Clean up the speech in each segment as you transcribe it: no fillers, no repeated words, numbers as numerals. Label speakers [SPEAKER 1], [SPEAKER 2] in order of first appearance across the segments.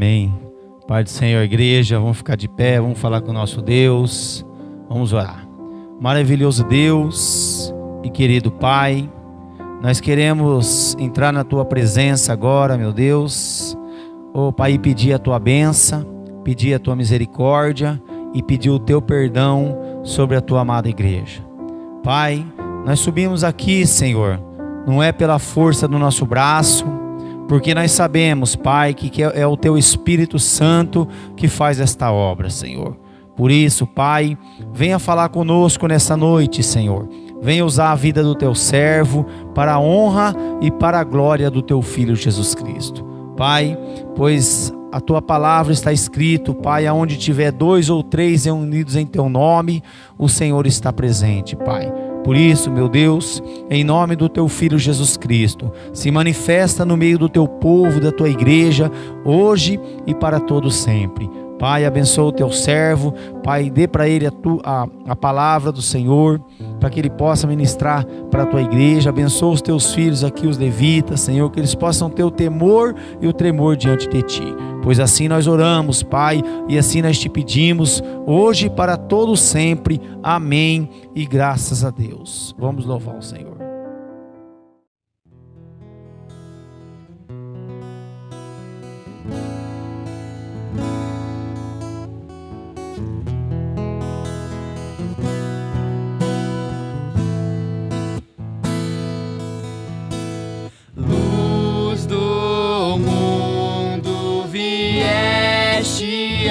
[SPEAKER 1] Amém. Pai do Senhor, igreja, vamos ficar de pé, vamos falar com o nosso Deus, vamos orar. Maravilhoso Deus e querido Pai, nós queremos entrar na Tua presença agora, meu Deus. Pai, pedir a Tua bênção, pedir a Tua misericórdia e pedir o Teu perdão sobre a Tua amada igreja. Pai, nós subimos aqui, Senhor, não é pela força do nosso braço, porque nós sabemos, Pai, que é o Teu Espírito Santo que faz esta obra, Senhor. Por isso, Pai, venha falar conosco nessa noite, Senhor. Venha usar a vida do Teu servo para a honra e para a glória do Teu Filho Jesus Cristo. Pai, pois a Tua palavra está escrito, Pai, aonde tiver 2 ou 3 reunidos em Teu nome, o Senhor está presente, Pai. Por isso, meu Deus, em nome do Teu Filho Jesus Cristo, se manifesta no meio do Teu povo, da Tua igreja, hoje e para todo sempre. Pai, abençoa o Teu servo, Pai, dê para ele a palavra do Senhor, para que ele possa ministrar para a Tua igreja. Abençoa os Teus filhos aqui, os levitas, Senhor, que eles possam ter o temor e o tremor diante de Ti. Pois assim nós oramos, Pai, e assim nós Te pedimos, hoje e para todo sempre. Amém e graças a Deus. Vamos louvar o Senhor.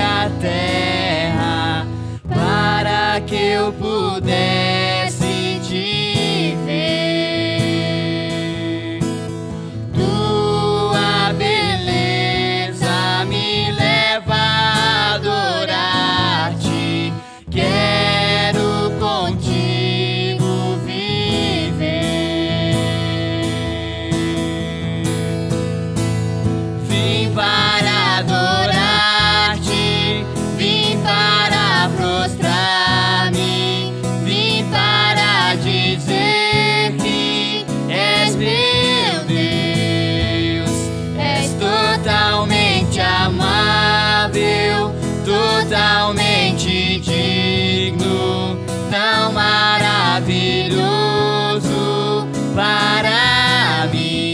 [SPEAKER 2] A terra para que eu pudesse Te ver. Tua beleza me leva a adorar-Te. Quero contigo viver. Vim para adorar, vim para prostrar-me, vim para dizer que és meu Deus. És totalmente amável, totalmente digno, tão maravilhoso para mim.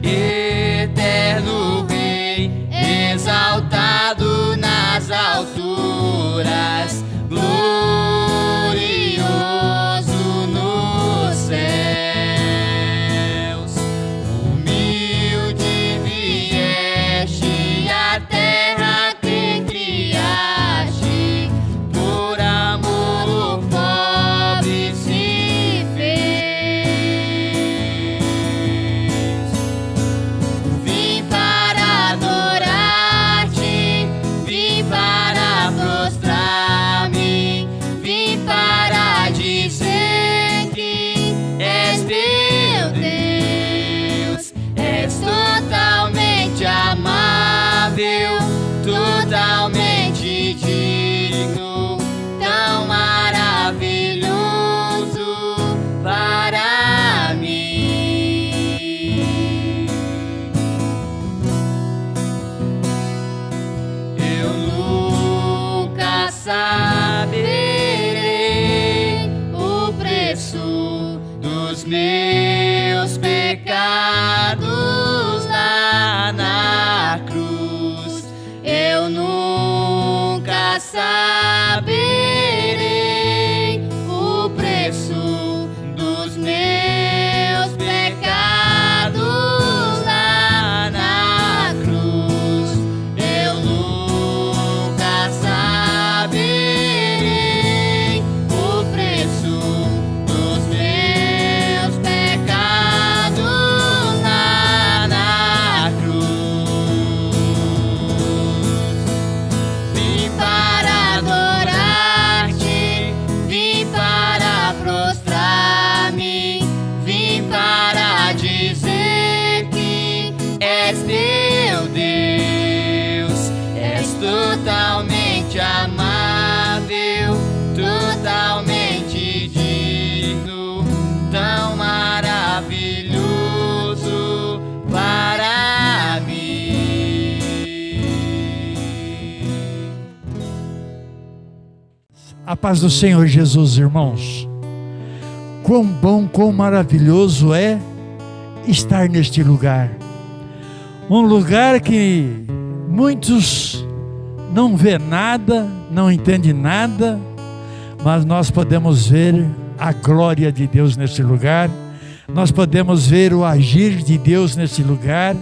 [SPEAKER 2] Eterno Rei, exaltado nas alturas, glorioso nos céus. Humilde vieste à terra que criaste, por amor pobre se fez. Vim para adorar-Te, vim para prostrar-me, vim para dizer que és meu Deus. És totalmente amável, totalmente digno, tão maravilhoso para mim. Eu nunca saberei o preço dos meus pecados lá na cruz. Eu nunca saberei o preço dos meus pecados lá na cruz. Eu nunca saberei o preço dos meus pecados
[SPEAKER 3] paz do Senhor Jesus, irmãos. Quão bom, quão maravilhoso é estar neste lugar. Um lugar que muitos não vê nada, não entendem nada, mas nós podemos ver a glória de Deus nesse lugar. Nós podemos ver o agir de Deus nesse lugar.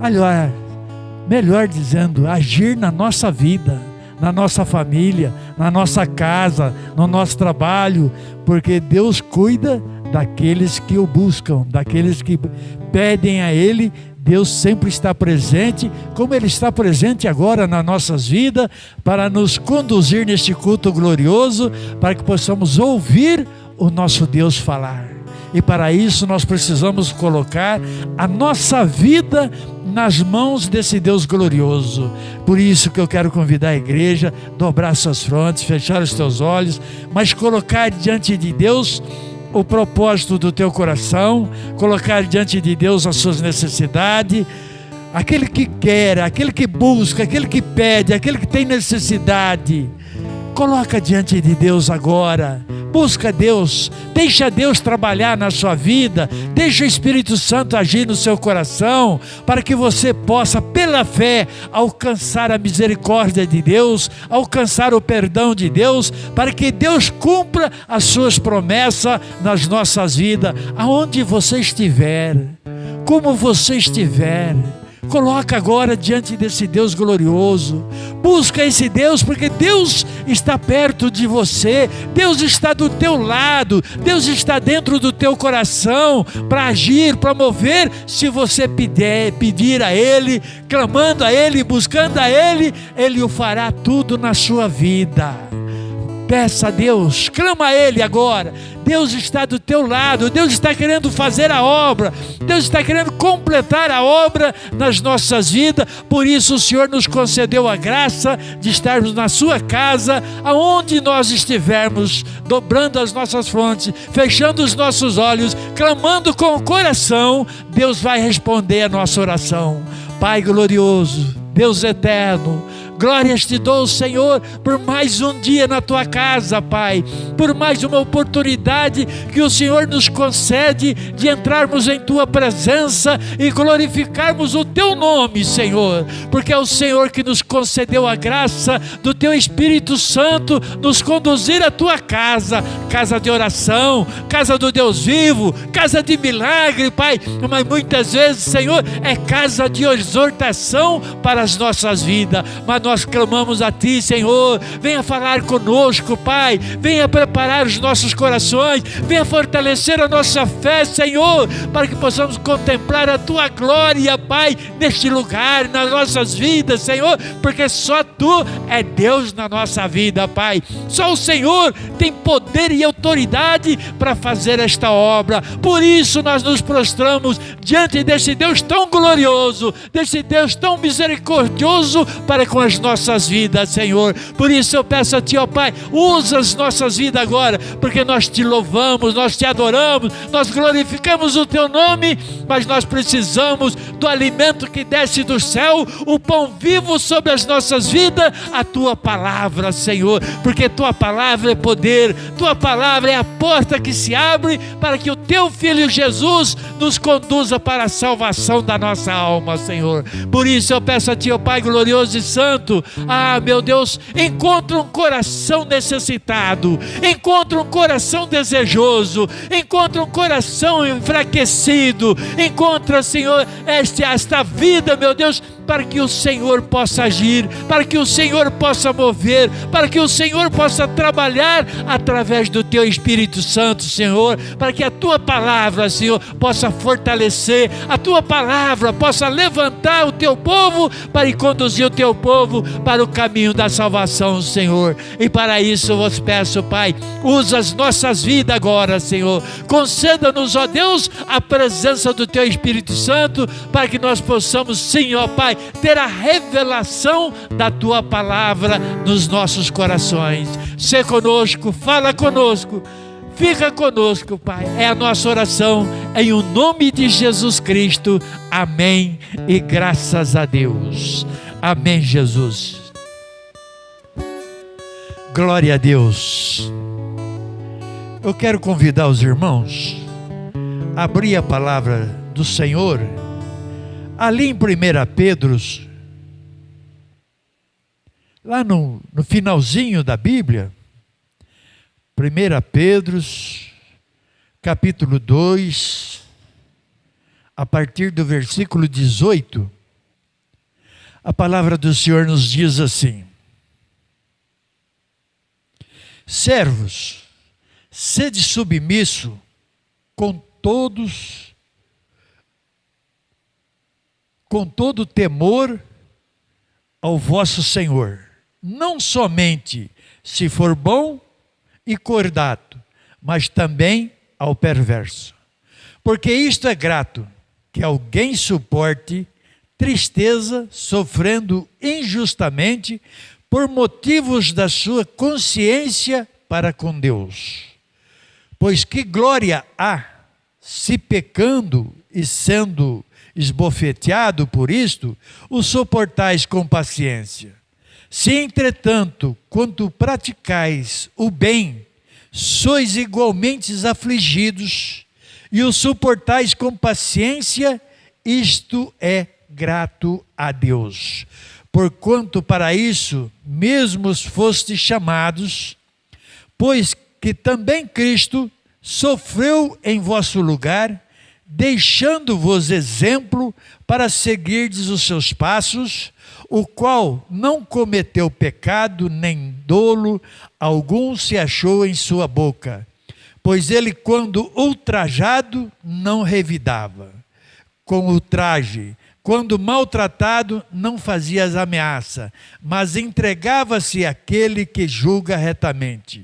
[SPEAKER 3] Aliás, melhor dizendo, agir na nossa vida, na nossa família, na nossa casa, no nosso trabalho, porque Deus cuida daqueles que o buscam, daqueles que pedem a Ele. Deus sempre está presente, como Ele está presente agora nas nossas vidas, para nos conduzir neste culto glorioso, para que possamos ouvir o nosso Deus falar. E para isso nós precisamos colocar a nossa vida nas mãos desse Deus glorioso. Por isso que eu quero convidar a igreja a dobrar suas frontes, fechar os teus olhos, mas colocar diante de Deus o propósito do teu coração, colocar diante de Deus as suas necessidades. Aquele que quer, aquele que busca, aquele que pede, aquele que tem necessidade, coloca diante de Deus agora. Busca Deus, deixa Deus trabalhar na sua vida, deixa o Espírito Santo agir no seu coração, para que você possa, pela fé, alcançar a misericórdia de Deus, alcançar o perdão de Deus, para que Deus cumpra as suas promessas nas nossas vidas, aonde você estiver, como você estiver. Coloca agora diante desse Deus glorioso. Busca esse Deus, porque Deus está perto de você. Deus está do teu lado. Deus está dentro do teu coração para agir, para mover. Se você pedir a Ele, clamando a Ele, buscando a Ele, Ele o fará tudo na sua vida. Peça a Deus, clama a Ele agora. Deus está do teu lado, Deus está querendo fazer a obra, Deus está querendo completar a obra nas nossas vidas. Por isso o Senhor nos concedeu a graça de estarmos na sua casa, aonde nós estivermos, dobrando as nossas frontes, fechando os nossos olhos, clamando com o coração. Deus vai responder a nossa oração. Pai glorioso, Deus eterno, glórias te dou, Senhor, por mais um dia na tua casa, Pai, por mais uma oportunidade que o Senhor nos concede de entrarmos em tua presença e glorificarmos o teu nome, Senhor, porque é o Senhor que nos concedeu a graça do teu Espírito Santo nos conduzir à tua casa, casa de oração, casa do Deus vivo, casa de milagre, Pai, mas muitas vezes, Senhor, é casa de exortação para as nossas vidas. Mas nós clamamos a Ti, Senhor, venha falar conosco, Pai, venha preparar os nossos corações, venha fortalecer a nossa fé, Senhor, para que possamos contemplar a Tua glória, Pai, neste lugar, nas nossas vidas, Senhor, porque só Tu é Deus na nossa vida, Pai, só o Senhor tem poder e autoridade para fazer esta obra. Por isso nós nos prostramos diante desse Deus tão glorioso, desse Deus tão misericordioso para com as nossas vidas, Senhor. Por isso eu peço a Ti, ó Pai, usa as nossas vidas agora, porque nós Te louvamos, nós Te adoramos, nós glorificamos o Teu nome, mas nós precisamos do alimento que desce do céu, o pão vivo sobre as nossas vidas, a Tua palavra, Senhor, porque Tua palavra é poder, Tua palavra é a porta que se abre para que o Teu Filho Jesus nos conduza para a salvação da nossa alma, Senhor. Por isso eu peço a Ti, ó Pai glorioso e santo, meu Deus, encontra um coração necessitado, encontra um coração desejoso, encontra um coração enfraquecido, encontra, Senhor, esta vida, meu Deus, para que o Senhor possa agir, para que o Senhor possa mover, para que o Senhor possa trabalhar através do Teu Espírito Santo, Senhor, para que a Tua palavra, Senhor, possa fortalecer, a Tua palavra possa levantar o Teu povo, para conduzir o Teu povo para o caminho da salvação, Senhor. E para isso eu vos peço, Pai, usa as nossas vidas agora, Senhor, conceda-nos, ó Deus, a presença do Teu Espírito Santo, para que nós possamos, sim, ó Pai, ter a revelação da Tua palavra nos nossos corações. Sê conosco, fala conosco, fica conosco, Pai. É a nossa oração em o nome de Jesus Cristo. Amém e graças a Deus. Amém, Jesus. Glória a Deus. Eu quero convidar os irmãos a abrir a palavra do Senhor ali em 1 Pedro, lá no finalzinho da Bíblia. 1 Pedro, capítulo 2, a partir do versículo 18, a palavra do Senhor nos diz assim: servos, sede submisso com todo temor ao vosso Senhor, não somente se for bom e cordato, mas também ao perverso. Porque isto é grato, que alguém suporte tristeza, sofrendo injustamente, por motivos da sua consciência para com Deus. Pois que glória há, se pecando e sendo esbofeteado por isto, o suportais com paciência. Se entretanto, quando praticais o bem, sois igualmente afligidos, e o suportais com paciência, isto é grato a Deus. Porquanto para isso mesmos fostes chamados, pois que também Cristo sofreu em vosso lugar, deixando-vos exemplo para seguirdes os seus passos, o qual não cometeu pecado, nem dolo algum se achou em sua boca. Pois ele, quando ultrajado, não revidava com ultraje. Quando maltratado, não fazia ameaça, mas entregava-se àquele que julga retamente,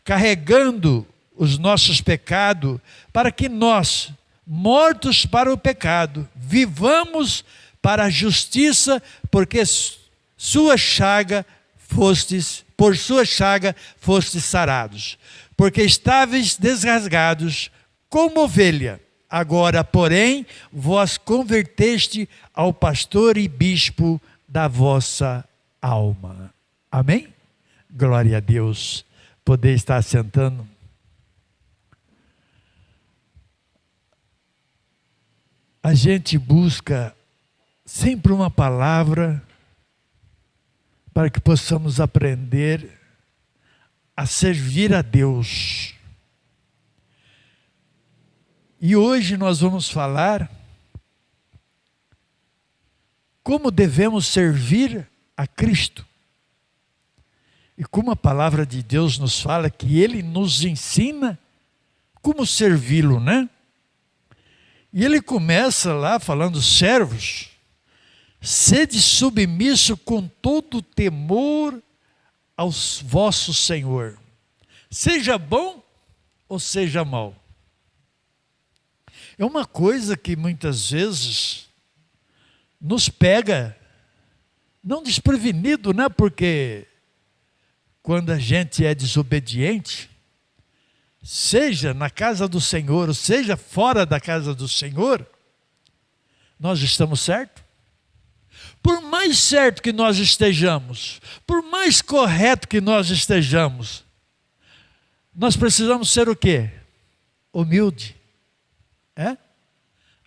[SPEAKER 3] carregando os nossos pecados, para que nós, mortos para o pecado, vivamos para a justiça, porque por sua chaga fostes sarados. Porque estáveis desrasgados como ovelha, agora, porém, vós converteste ao pastor e bispo da vossa alma. Amém? Glória a Deus. Poder estar sentando. A gente busca sempre uma palavra para que possamos aprender a servir a Deus. E hoje nós vamos falar como devemos servir a Cristo. E como a palavra de Deus nos fala que Ele nos ensina como servi-lo, né? E Ele começa lá falando: servos, sede submisso com todo temor ao vosso Senhor, seja bom ou seja mau. É uma coisa que muitas vezes nos pega, não desprevenido, né? Porque quando a gente é desobediente, seja na casa do Senhor, ou seja fora da casa do Senhor, nós estamos certos? Por mais certo que nós estejamos, por mais correto que nós estejamos, nós precisamos ser o quê? Humilde.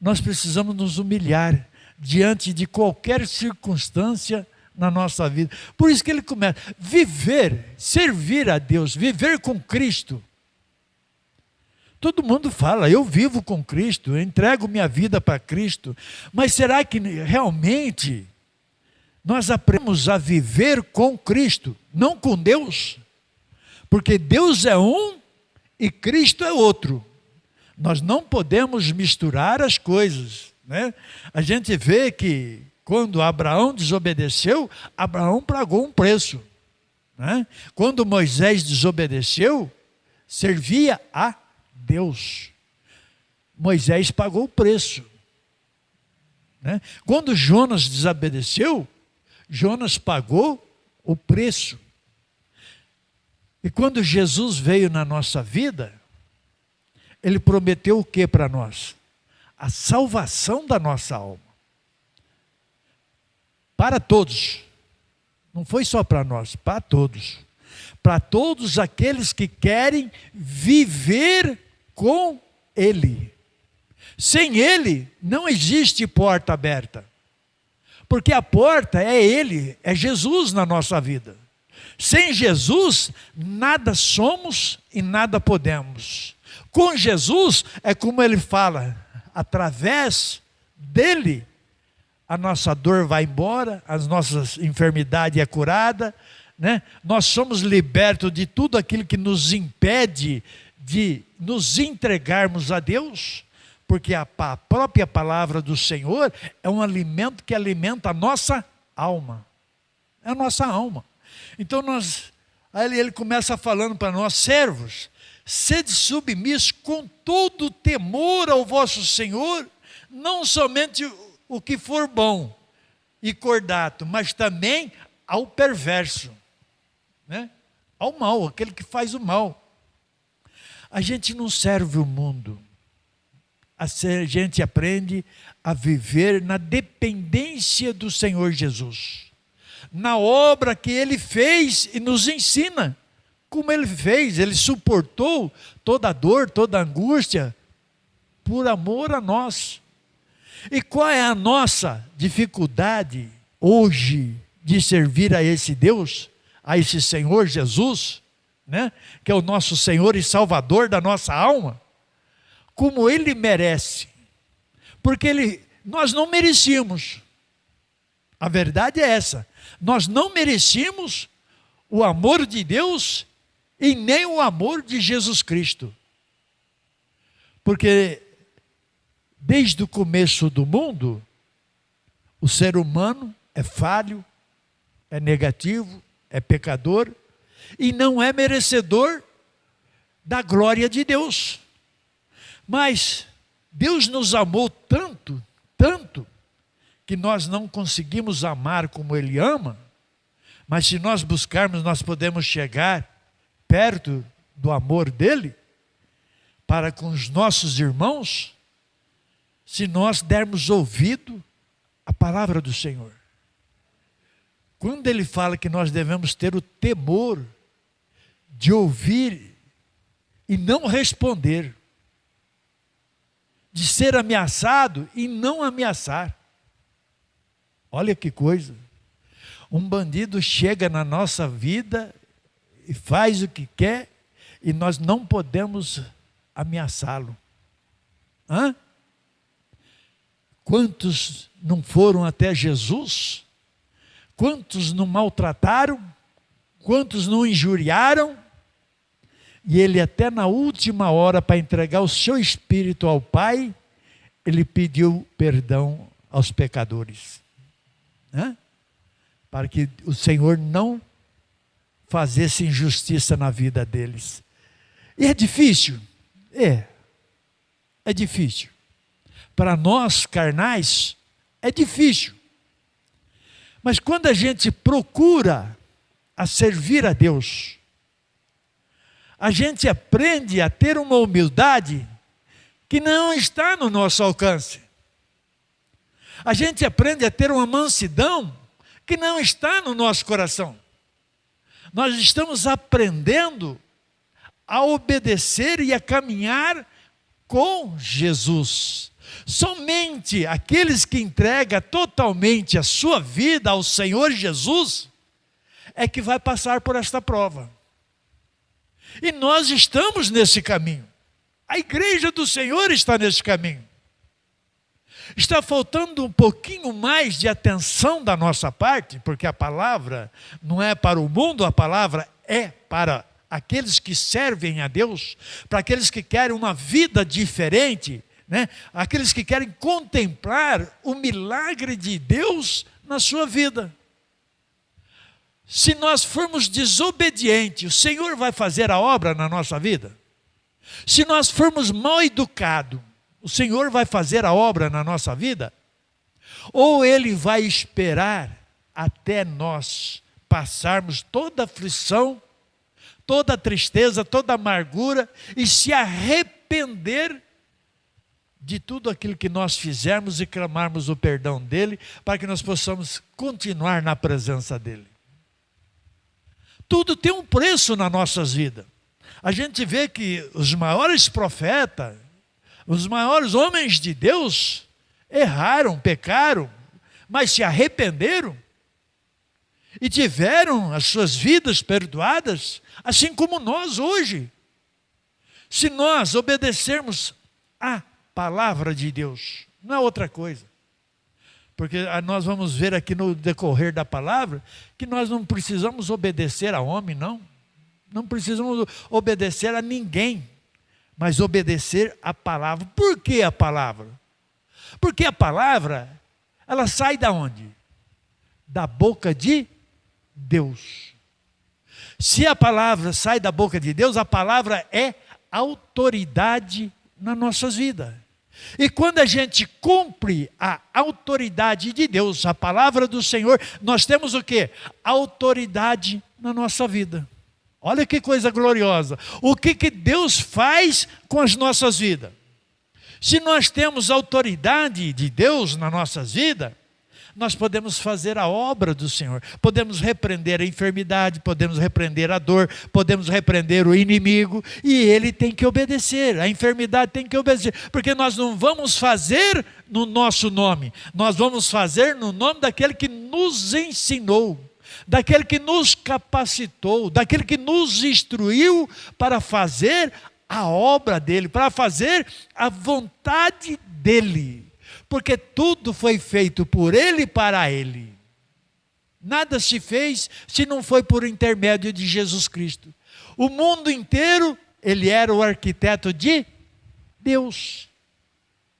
[SPEAKER 3] Nós precisamos nos humilhar diante de qualquer circunstância na nossa vida. Por isso que ele começa, viver, servir a Deus, viver com Cristo. Todo mundo fala, eu vivo com Cristo, eu entrego minha vida para Cristo. Mas será que realmente nós aprendemos a viver com Cristo, não com Deus? Porque Deus é um e Cristo é outro. Nós não podemos misturar as coisas, né? A gente vê que quando Abraão desobedeceu, Abraão pagou um preço, né? Quando Moisés desobedeceu, servia a Deus. Moisés pagou o preço, né? Quando Jonas desobedeceu, Jonas pagou o preço. E quando Jesus veio na nossa vida, Ele prometeu o que para nós? A salvação da nossa alma. Para todos. Não foi só para nós, para todos. para todos aqueles que querem viver com Ele. Sem Ele, não existe porta aberta. Porque a porta é Ele, é Jesus na nossa vida. Sem Jesus, nada somos e nada podemos. Com Jesus, é como Ele fala, através dEle, a nossa dor vai embora, as nossas enfermidades é curada, né? Nós somos libertos de tudo aquilo que nos impede de nos entregarmos a Deus, porque a própria palavra do Senhor é um alimento que alimenta a nossa alma. É a nossa alma. Então aí ele começa falando para nós, servos, sede submissos com todo temor ao vosso Senhor, não somente o que for bom e cordato, mas também ao perverso, né? Ao mal, aquele que faz o mal. A gente não serve o mundo. A gente aprende a viver na dependência do Senhor Jesus, na obra que Ele fez e nos ensina. Como Ele fez, Ele suportou toda a dor, toda a angústia, por amor a nós. E qual é a nossa dificuldade hoje de servir a esse Deus, a esse Senhor Jesus, né? Que é o nosso Senhor e Salvador da nossa alma? Como Ele merece, porque nós não merecíamos. A verdade é essa, nós não merecíamos o amor de Deus e nem o amor de Jesus Cristo. Porque desde o começo do mundo, o ser humano é falho, é negativo, é pecador e não é merecedor da glória de Deus. Mas Deus nos amou tanto, tanto, que nós não conseguimos amar como Ele ama, mas se nós buscarmos, nós podemos chegar perto do amor dEle, para com os nossos irmãos, se nós dermos ouvido à palavra do Senhor. Quando Ele fala que nós devemos ter o temor de ouvir e não responder, de ser ameaçado e não ameaçar. Olha que coisa. Um bandido chega na nossa vida e faz o que quer e nós não podemos ameaçá-lo. Hã? Quantos não foram até Jesus? Quantos não maltrataram? Quantos não injuriaram? E ele até na última hora, para entregar o seu espírito ao Pai, ele pediu perdão aos pecadores. Né? Para que o Senhor não fizesse injustiça na vida deles. E é difícil? É difícil. Para nós carnais, é difícil. Mas quando a gente procura a servir a Deus, a gente aprende a ter uma humildade que não está no nosso alcance. A gente aprende a ter uma mansidão que não está no nosso coração. Nós estamos aprendendo a obedecer e a caminhar com Jesus. Somente aqueles que entregam totalmente a sua vida ao Senhor Jesus é que vai passar por esta prova. E nós estamos nesse caminho. A igreja do Senhor está nesse caminho. Está faltando um pouquinho mais de atenção da nossa parte, porque a palavra não é para o mundo, a palavra é para aqueles que servem a Deus, para aqueles que querem uma vida diferente, né? Aqueles que querem contemplar o milagre de Deus na sua vida. Se nós formos desobedientes, o Senhor vai fazer a obra na nossa vida? Se nós formos mal educados, o Senhor vai fazer a obra na nossa vida? Ou Ele vai esperar até nós passarmos toda a aflição, toda a tristeza, toda a amargura e se arrepender de tudo aquilo que nós fizermos e clamarmos o perdão dEle, para que nós possamos continuar na presença dEle? Tudo tem um preço nas nossas vidas. A gente vê que os maiores profetas, os maiores homens de Deus, erraram, pecaram, mas se arrependeram e tiveram as suas vidas perdoadas, assim como nós hoje. Se nós obedecermos a palavra de Deus, não é outra coisa. Porque nós vamos ver aqui no decorrer da palavra que nós não precisamos obedecer a homem, não. Não precisamos obedecer a ninguém, mas obedecer a palavra. Por que a palavra? Porque a palavra, ela sai da onde? Da boca de Deus. Se a palavra sai da boca de Deus, a palavra é autoridade nas nossas vidas. E quando a gente cumpre a autoridade de Deus, a palavra do Senhor, nós temos o quê? Autoridade na nossa vida. Olha que coisa gloriosa. O que Deus faz com as nossas vidas? Se nós temos autoridade de Deus nas nossas vidas, nós podemos fazer a obra do Senhor. Podemos repreender a enfermidade, podemos repreender a dor, podemos repreender o inimigo, e ele tem que obedecer, a enfermidade tem que obedecer, porque nós não vamos fazer no nosso nome, nós vamos fazer no nome daquele que nos ensinou, daquele que nos capacitou, daquele que nos instruiu para fazer a obra dele, para fazer a vontade dele. Porque tudo foi feito por ele e para ele. Nada se fez se não foi por intermédio de Jesus Cristo. O mundo inteiro, ele era o arquiteto de Deus.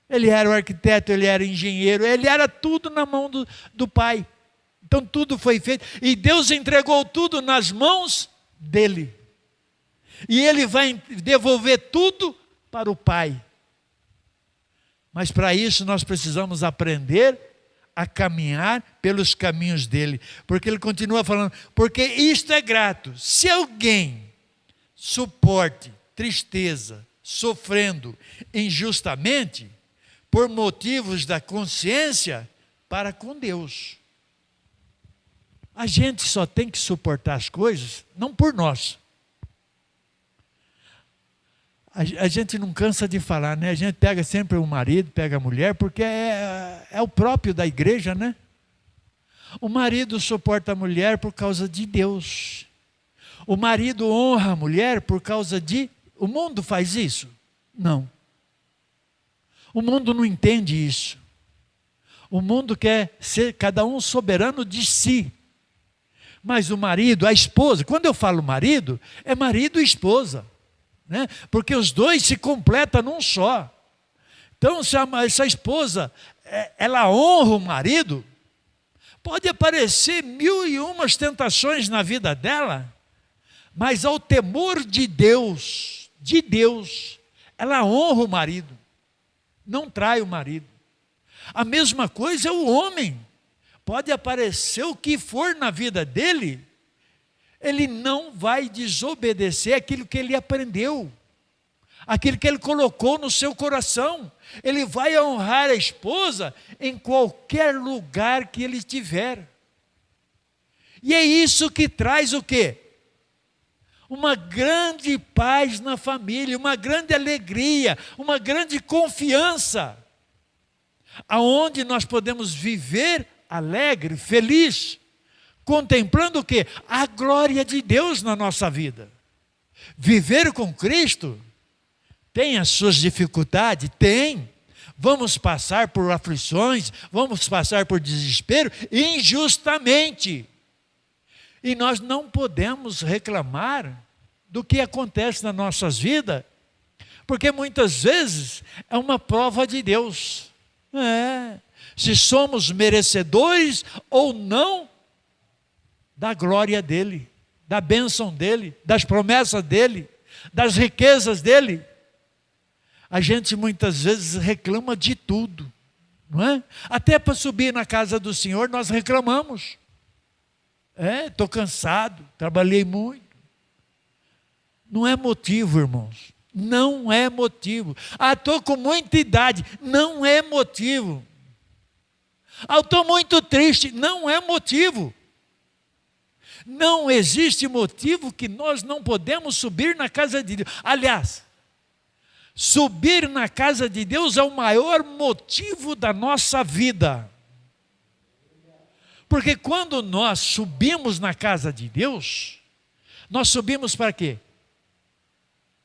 [SPEAKER 3] Ele era o arquiteto, ele era engenheiro, ele era tudo na mão do Pai. Então tudo foi feito. E Deus entregou tudo nas mãos dele. E ele vai devolver tudo para o Pai. Mas para isso nós precisamos aprender a caminhar pelos caminhos dele. Porque ele continua falando, porque isto é grato. Se alguém suporte tristeza, sofrendo injustamente, por motivos da consciência, para com Deus. A gente só tem que suportar as coisas, não por nós. A gente não cansa de falar, né? A gente pega sempre o marido, pega a mulher, porque é o próprio da igreja, né? O marido suporta a mulher por causa de Deus. O marido honra a mulher por causa de... O mundo faz isso? Não. O mundo não entende isso. O mundo quer ser cada um soberano de si. Mas o marido, a esposa, quando eu falo marido, é marido e esposa. Né? Porque os dois se completam num só. Então, se essa esposa, ela honra o marido, pode aparecer 1001 tentações na vida dela, mas ao temor de Deus, ela honra o marido, não trai o marido. A mesma coisa é o homem. Pode aparecer o que for na vida dele, ele não vai desobedecer aquilo que ele aprendeu, aquilo que ele colocou no seu coração. Ele vai honrar a esposa em qualquer lugar que ele estiver. E é isso que traz o quê? Uma grande paz na família, uma grande alegria, uma grande confiança, aonde nós podemos viver alegre, feliz, contemplando o quê? A glória de Deus na nossa vida. Viver com Cristo tem as suas dificuldades? Tem. Vamos passar por aflições, vamos passar por desespero, injustamente. E nós não podemos reclamar do que acontece nas nossas vidas, porque muitas vezes é uma prova de Deus. Se somos merecedores ou não da glória dele, da bênção dele, das promessas dele, das riquezas dele. A gente muitas vezes reclama de tudo, não é? Até para subir na casa do Senhor nós reclamamos. Estou cansado, trabalhei muito. Não é motivo, irmãos. Não é motivo. Estou com muita idade. Não é motivo. Estou muito triste. Não é motivo. Não existe motivo que nós não podemos subir na casa de Deus. Aliás, subir na casa de Deus é o maior motivo da nossa vida. Porque quando nós subimos na casa de Deus, nós subimos para quê?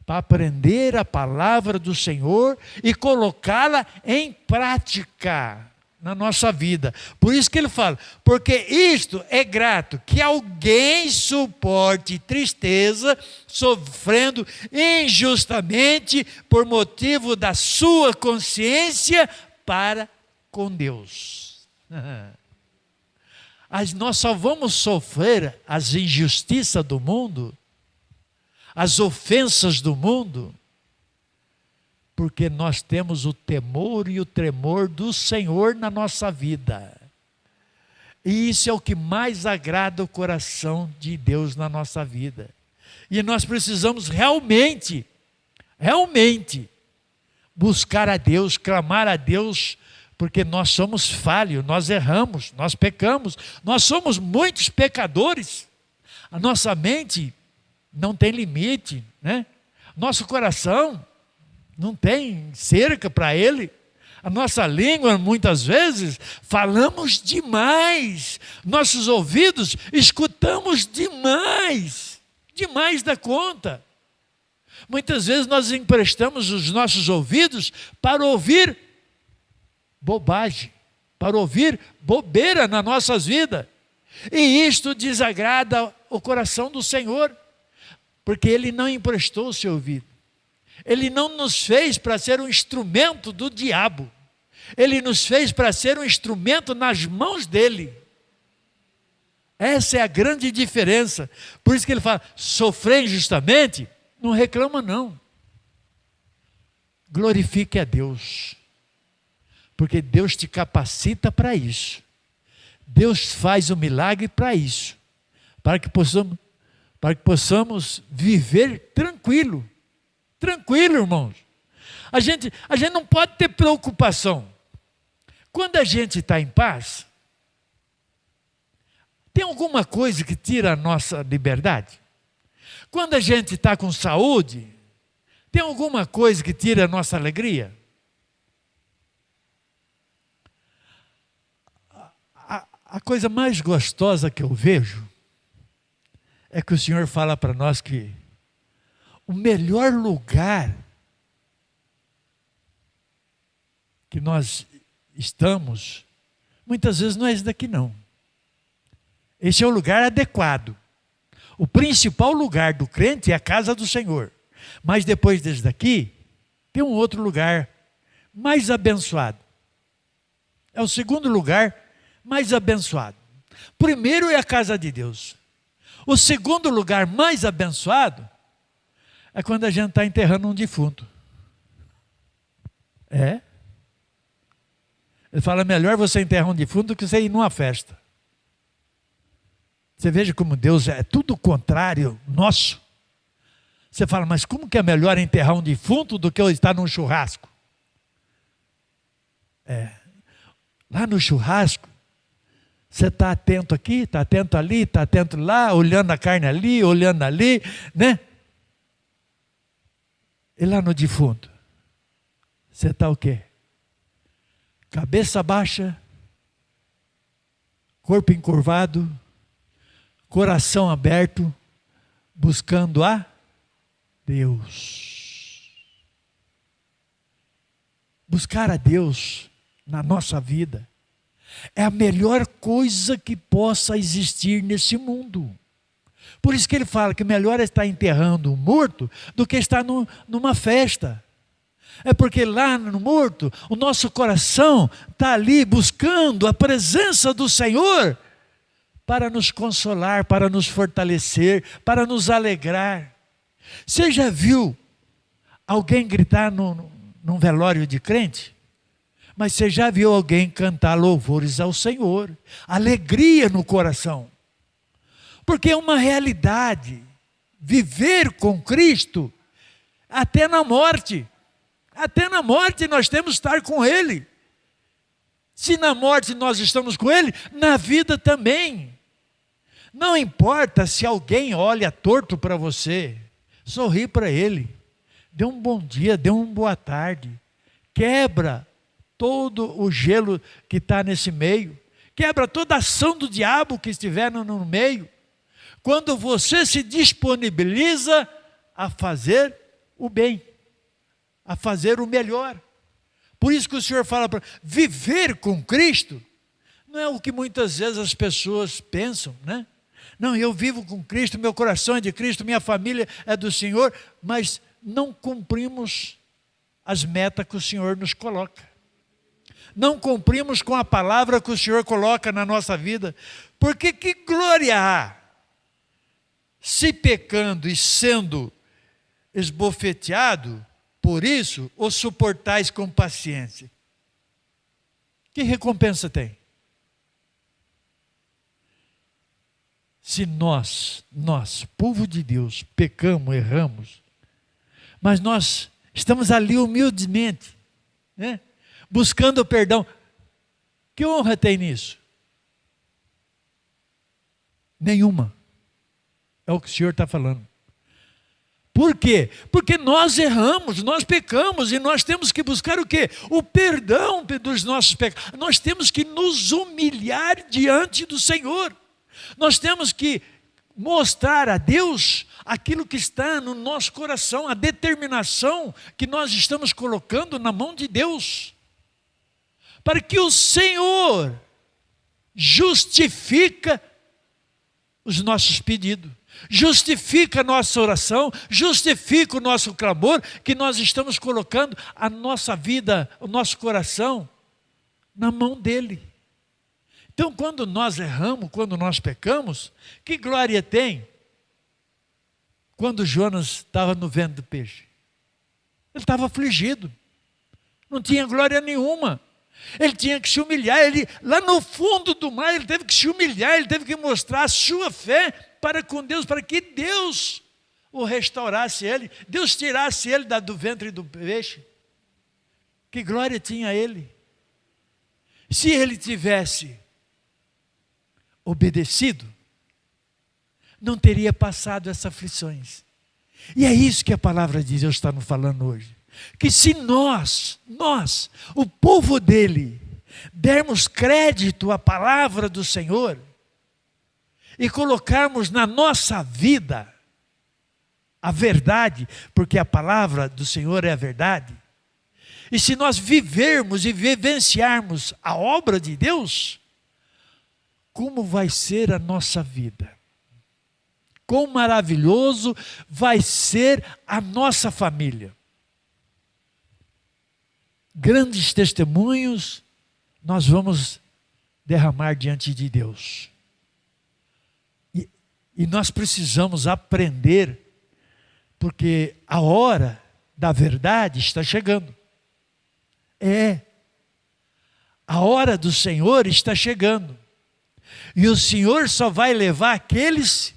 [SPEAKER 3] Para aprender a palavra do Senhor e colocá-la em prática na nossa vida. Por isso que ele fala, porque isto é grato, que alguém suporte tristeza, sofrendo injustamente por motivo da sua consciência para com Deus. Nós só vamos sofrer as injustiças do mundo, as ofensas do mundo, porque nós temos o temor e o tremor do Senhor na nossa vida. E isso é o que mais agrada o coração de Deus na nossa vida. E nós precisamos realmente buscar a Deus, clamar a Deus, porque nós somos falhos, nós erramos, nós pecamos, nós somos muitos pecadores. A nossa mente não tem limite, né? Nosso coração não tem cerca para ele. A nossa língua, muitas vezes, falamos demais. Nossos ouvidos, escutamos demais. Demais da conta. Muitas vezes nós emprestamos os nossos ouvidos para ouvir bobagem, para ouvir bobeira nas nossas vidas. E isto desagrada o coração do Senhor, porque Ele não emprestou o seu ouvido. Ele não nos fez para ser um instrumento do diabo. Ele nos fez para ser um instrumento nas mãos dele. Essa é a grande diferença. Por isso que ele fala, sofrer injustamente, não reclama não. Glorifique a Deus. Porque Deus te capacita para isso. Deus faz o milagre para isso. Para que possamos viver tranquilo. Tranquilo, irmãos. A gente não pode ter preocupação. Quando a gente está em paz, tem alguma coisa que tira a nossa liberdade? Quando a gente está com saúde, tem alguma coisa que tira a nossa alegria? A coisa mais gostosa que eu vejo é que o Senhor fala para nós que o melhor lugar que nós estamos, muitas vezes não é esse daqui não. Esse é o lugar adequado. O principal lugar do crente é a casa do Senhor. Mas depois desse daqui, tem um outro lugar mais abençoado. É o segundo lugar mais abençoado. Primeiro é a casa de Deus. O segundo lugar mais abençoado é quando a gente está enterrando um defunto. É. Ele fala, melhor você enterrar um defunto do que você ir numa festa. Você veja como Deus é tudo o contrário nosso. Você fala, mas como que é melhor enterrar um defunto do que eu estar num churrasco? Lá no churrasco, você está atento aqui, está atento ali, está atento lá, olhando a carne ali, olhando ali, né? E lá no defunto, você está o quê? Cabeça baixa, corpo encurvado, coração aberto, buscando a Deus. Buscar a Deus na nossa vida é a melhor coisa que possa existir nesse mundo. Por isso que ele fala que melhor é estar enterrando um morto do que estar numa festa. É porque lá no morto, o nosso coração está ali buscando a presença do Senhor para nos consolar, para nos fortalecer, para nos alegrar. Você já viu alguém gritar num velório de crente? Mas você já viu alguém cantar louvores ao Senhor? Alegria no coração. Porque é uma realidade. Viver com Cristo até na morte. Até na morte nós temos que estar com Ele. Se na morte nós estamos com Ele, na vida também. Não importa se alguém olha torto para você, sorri para ele, dê um bom dia, dê uma boa tarde, quebra todo o gelo que está nesse meio, quebra toda a ação do diabo que estiver no meio, quando você se disponibiliza a fazer o bem, a fazer o melhor. Por isso que o Senhor fala para viver com Cristo, não é o que muitas vezes as pessoas pensam, né? Não, eu vivo com Cristo, meu coração é de Cristo, minha família é do Senhor, mas não cumprimos as metas que o Senhor nos coloca. Não cumprimos com a palavra que o Senhor coloca na nossa vida. Porque que glória há se pecando e sendo esbofeteado, por isso o suportais com paciência? Que recompensa tem? Se nós, povo de Deus, pecamos, erramos, mas nós estamos ali humildemente, né? Buscando perdão, que honra tem nisso? Nenhuma. É o que o Senhor está falando. Por quê? Porque nós erramos, nós pecamos e nós temos que buscar o quê? O perdão dos nossos pecados. Nós temos que nos humilhar diante do Senhor. Nós temos que mostrar a Deus aquilo que está no nosso coração, a determinação que nós estamos colocando na mão de Deus, para que o Senhor justifica os nossos pedidos, justifica a nossa oração, justifica o nosso clamor, que nós estamos colocando a nossa vida, o nosso coração na mão dEle. Então, quando nós erramos, quando nós pecamos, que glória tem? Quando Jonas estava no ventre do peixe, ele estava afligido, não tinha glória nenhuma, ele tinha que se humilhar, lá no fundo do mar, ele teve que se humilhar, ele teve que mostrar a sua fé para com Deus, para que Deus o restaurasse ele, Deus tirasse ele do ventre do peixe. Que glória tinha ele? Se ele tivesse obedecido, não teria passado essas aflições. E é isso que a palavra de Deus está nos falando hoje. Que se nós, o povo dele, dermos crédito à palavra do Senhor e colocarmos na nossa vida a verdade, porque a palavra do Senhor é a verdade, e se nós vivermos e vivenciarmos a obra de Deus, como vai ser a nossa vida? Quão maravilhoso vai ser a nossa família? Grandes testemunhos nós vamos derramar diante de Deus. E nós precisamos aprender, porque a hora da verdade está chegando. A hora do Senhor está chegando. E o Senhor só vai levar aqueles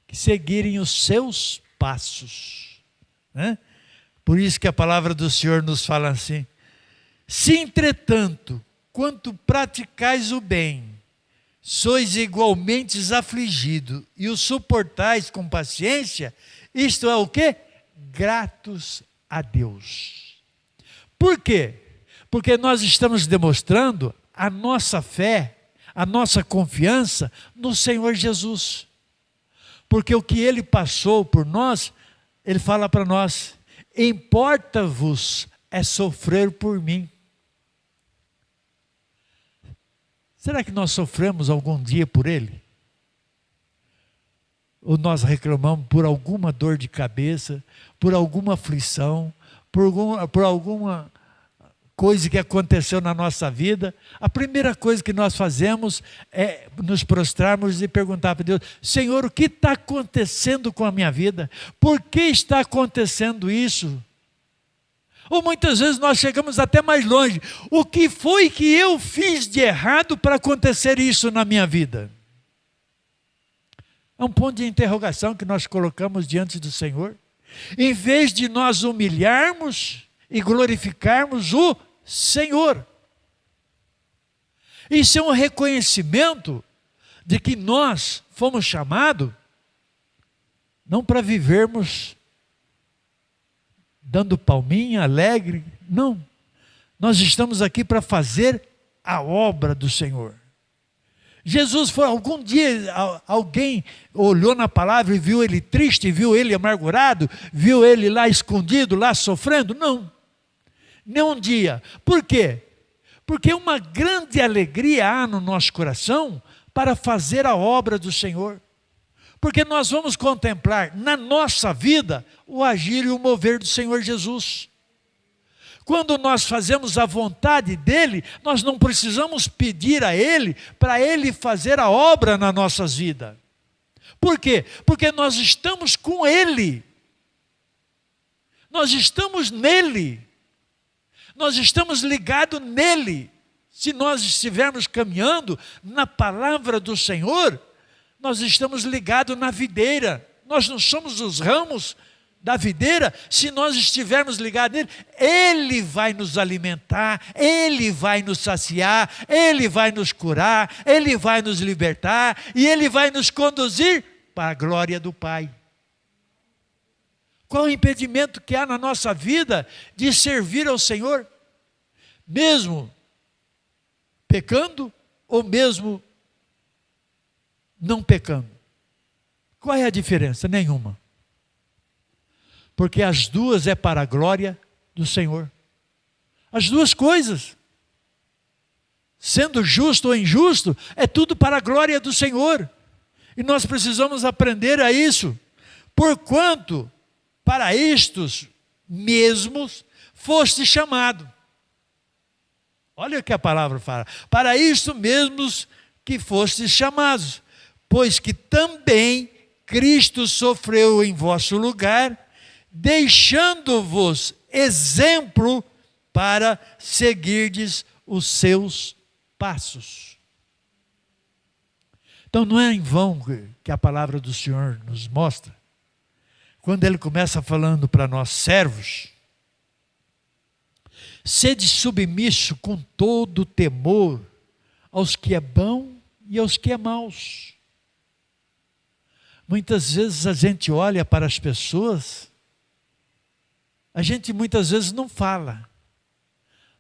[SPEAKER 3] que seguirem os seus passos, né? Por isso que a palavra do Senhor nos fala assim: se entretanto, quanto praticais o bem, sois igualmente afligidos e o suportais com paciência, isto é o quê? Gratos a Deus. Por quê? Porque nós estamos demonstrando a nossa fé, a nossa confiança no Senhor Jesus. Porque o que Ele passou por nós, Ele fala para nós: importa-vos é sofrer por mim. Será que nós sofremos algum dia por Ele? Ou nós reclamamos por alguma dor de cabeça, por alguma aflição, por alguma coisa que aconteceu na nossa vida? A primeira coisa que nós fazemos é nos prostrarmos e perguntar para Deus: Senhor, o que está acontecendo com a minha vida? Por que está acontecendo isso? Ou muitas vezes nós chegamos até mais longe: o que foi que eu fiz de errado para acontecer isso na minha vida? É um ponto de interrogação que nós colocamos diante do Senhor. Em vez de nós humilharmos e glorificarmos o Senhor. Isso é um reconhecimento de que nós fomos chamados não para vivermos dando palminha, alegre, não. Nós estamos aqui para fazer a obra do Senhor. Jesus foi, algum dia alguém olhou na palavra e viu ele triste, viu ele amargurado, viu ele lá escondido, lá sofrendo? Não, nem um dia. Por quê? Porque uma grande alegria há no nosso coração para fazer a obra do Senhor. Porque nós vamos contemplar na nossa vida o agir e o mover do Senhor Jesus. Quando nós fazemos a vontade dEle, nós não precisamos pedir a Ele para Ele fazer a obra nas nossas vidas. Por quê? Porque nós estamos com Ele. Nós estamos nele. Nós estamos ligados nele. Se nós estivermos caminhando na palavra do Senhor, nós estamos ligados na videira. Nós não somos os ramos da videira. Se nós estivermos ligados nele, Ele vai nos alimentar, Ele vai nos saciar, Ele vai nos curar, Ele vai nos libertar e Ele vai nos conduzir para a glória do Pai. Qual o impedimento que há na nossa vida de servir ao Senhor? Mesmo pecando ou mesmo não pecando? Qual é a diferença? Nenhuma. Porque as duas é para a glória do Senhor. As duas coisas. Sendo justo ou injusto, é tudo para a glória do Senhor. E nós precisamos aprender a isso. Porquanto, para estes mesmos, foste chamado. Olha o que a palavra fala. Para isto mesmos que fostes chamados. Pois que também Cristo sofreu em vosso lugar, deixando-vos exemplo para seguirdes os seus passos. Então não é em vão que a palavra do Senhor nos mostra, quando Ele começa falando para nós, servos, sede submisso com todo temor aos que é bom e aos que é maus. Muitas vezes a gente olha para as pessoas, a gente muitas vezes não fala,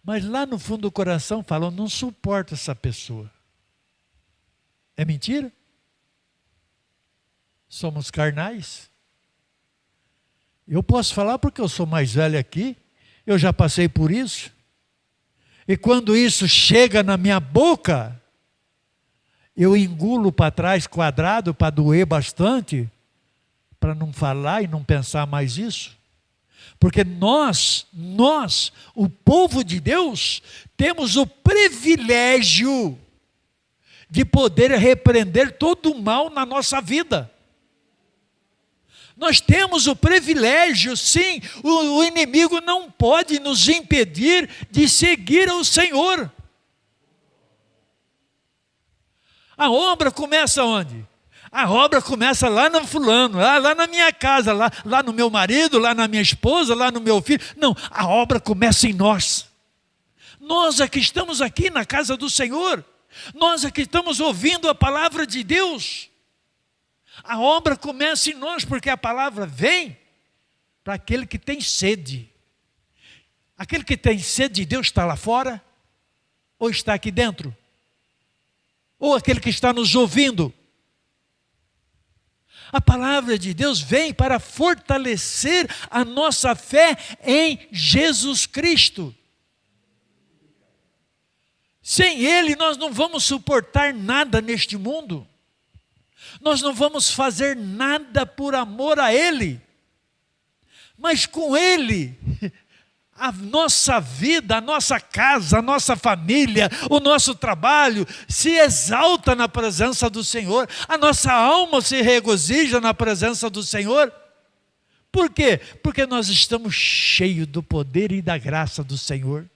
[SPEAKER 3] mas lá no fundo do coração fala, eu não suporto essa pessoa. É mentira? Somos carnais. Eu posso falar porque eu sou mais velho aqui, eu já passei por isso. E quando isso chega na minha boca, eu engulo para trás quadrado para doer bastante, para não falar e não pensar mais isso. Porque nós, o povo de Deus, temos o privilégio de poder repreender todo o mal na nossa vida. Nós temos o privilégio, sim, o inimigo não pode nos impedir de seguir ao Senhor. A obra começa onde? A obra começa lá no fulano, lá na minha casa, lá no meu marido, lá na minha esposa, lá no meu filho. Não, a obra começa em nós. Nós é que estamos aqui na casa do Senhor. Nós é que estamos ouvindo a palavra de Deus. A obra começa em nós, porque a palavra vem para aquele que tem sede. Aquele que tem sede de Deus está lá fora? Ou está aqui dentro? Ou aquele que está nos ouvindo? A palavra de Deus vem para fortalecer a nossa fé em Jesus Cristo. Sem Ele nós não vamos suportar nada neste mundo. Nós não vamos fazer nada por amor a Ele. Mas com Ele, a nossa vida, a nossa casa, a nossa família, o nosso trabalho se exalta na presença do Senhor. A nossa alma se regozija na presença do Senhor. Por quê? Porque nós estamos cheios do poder e da graça do Senhor.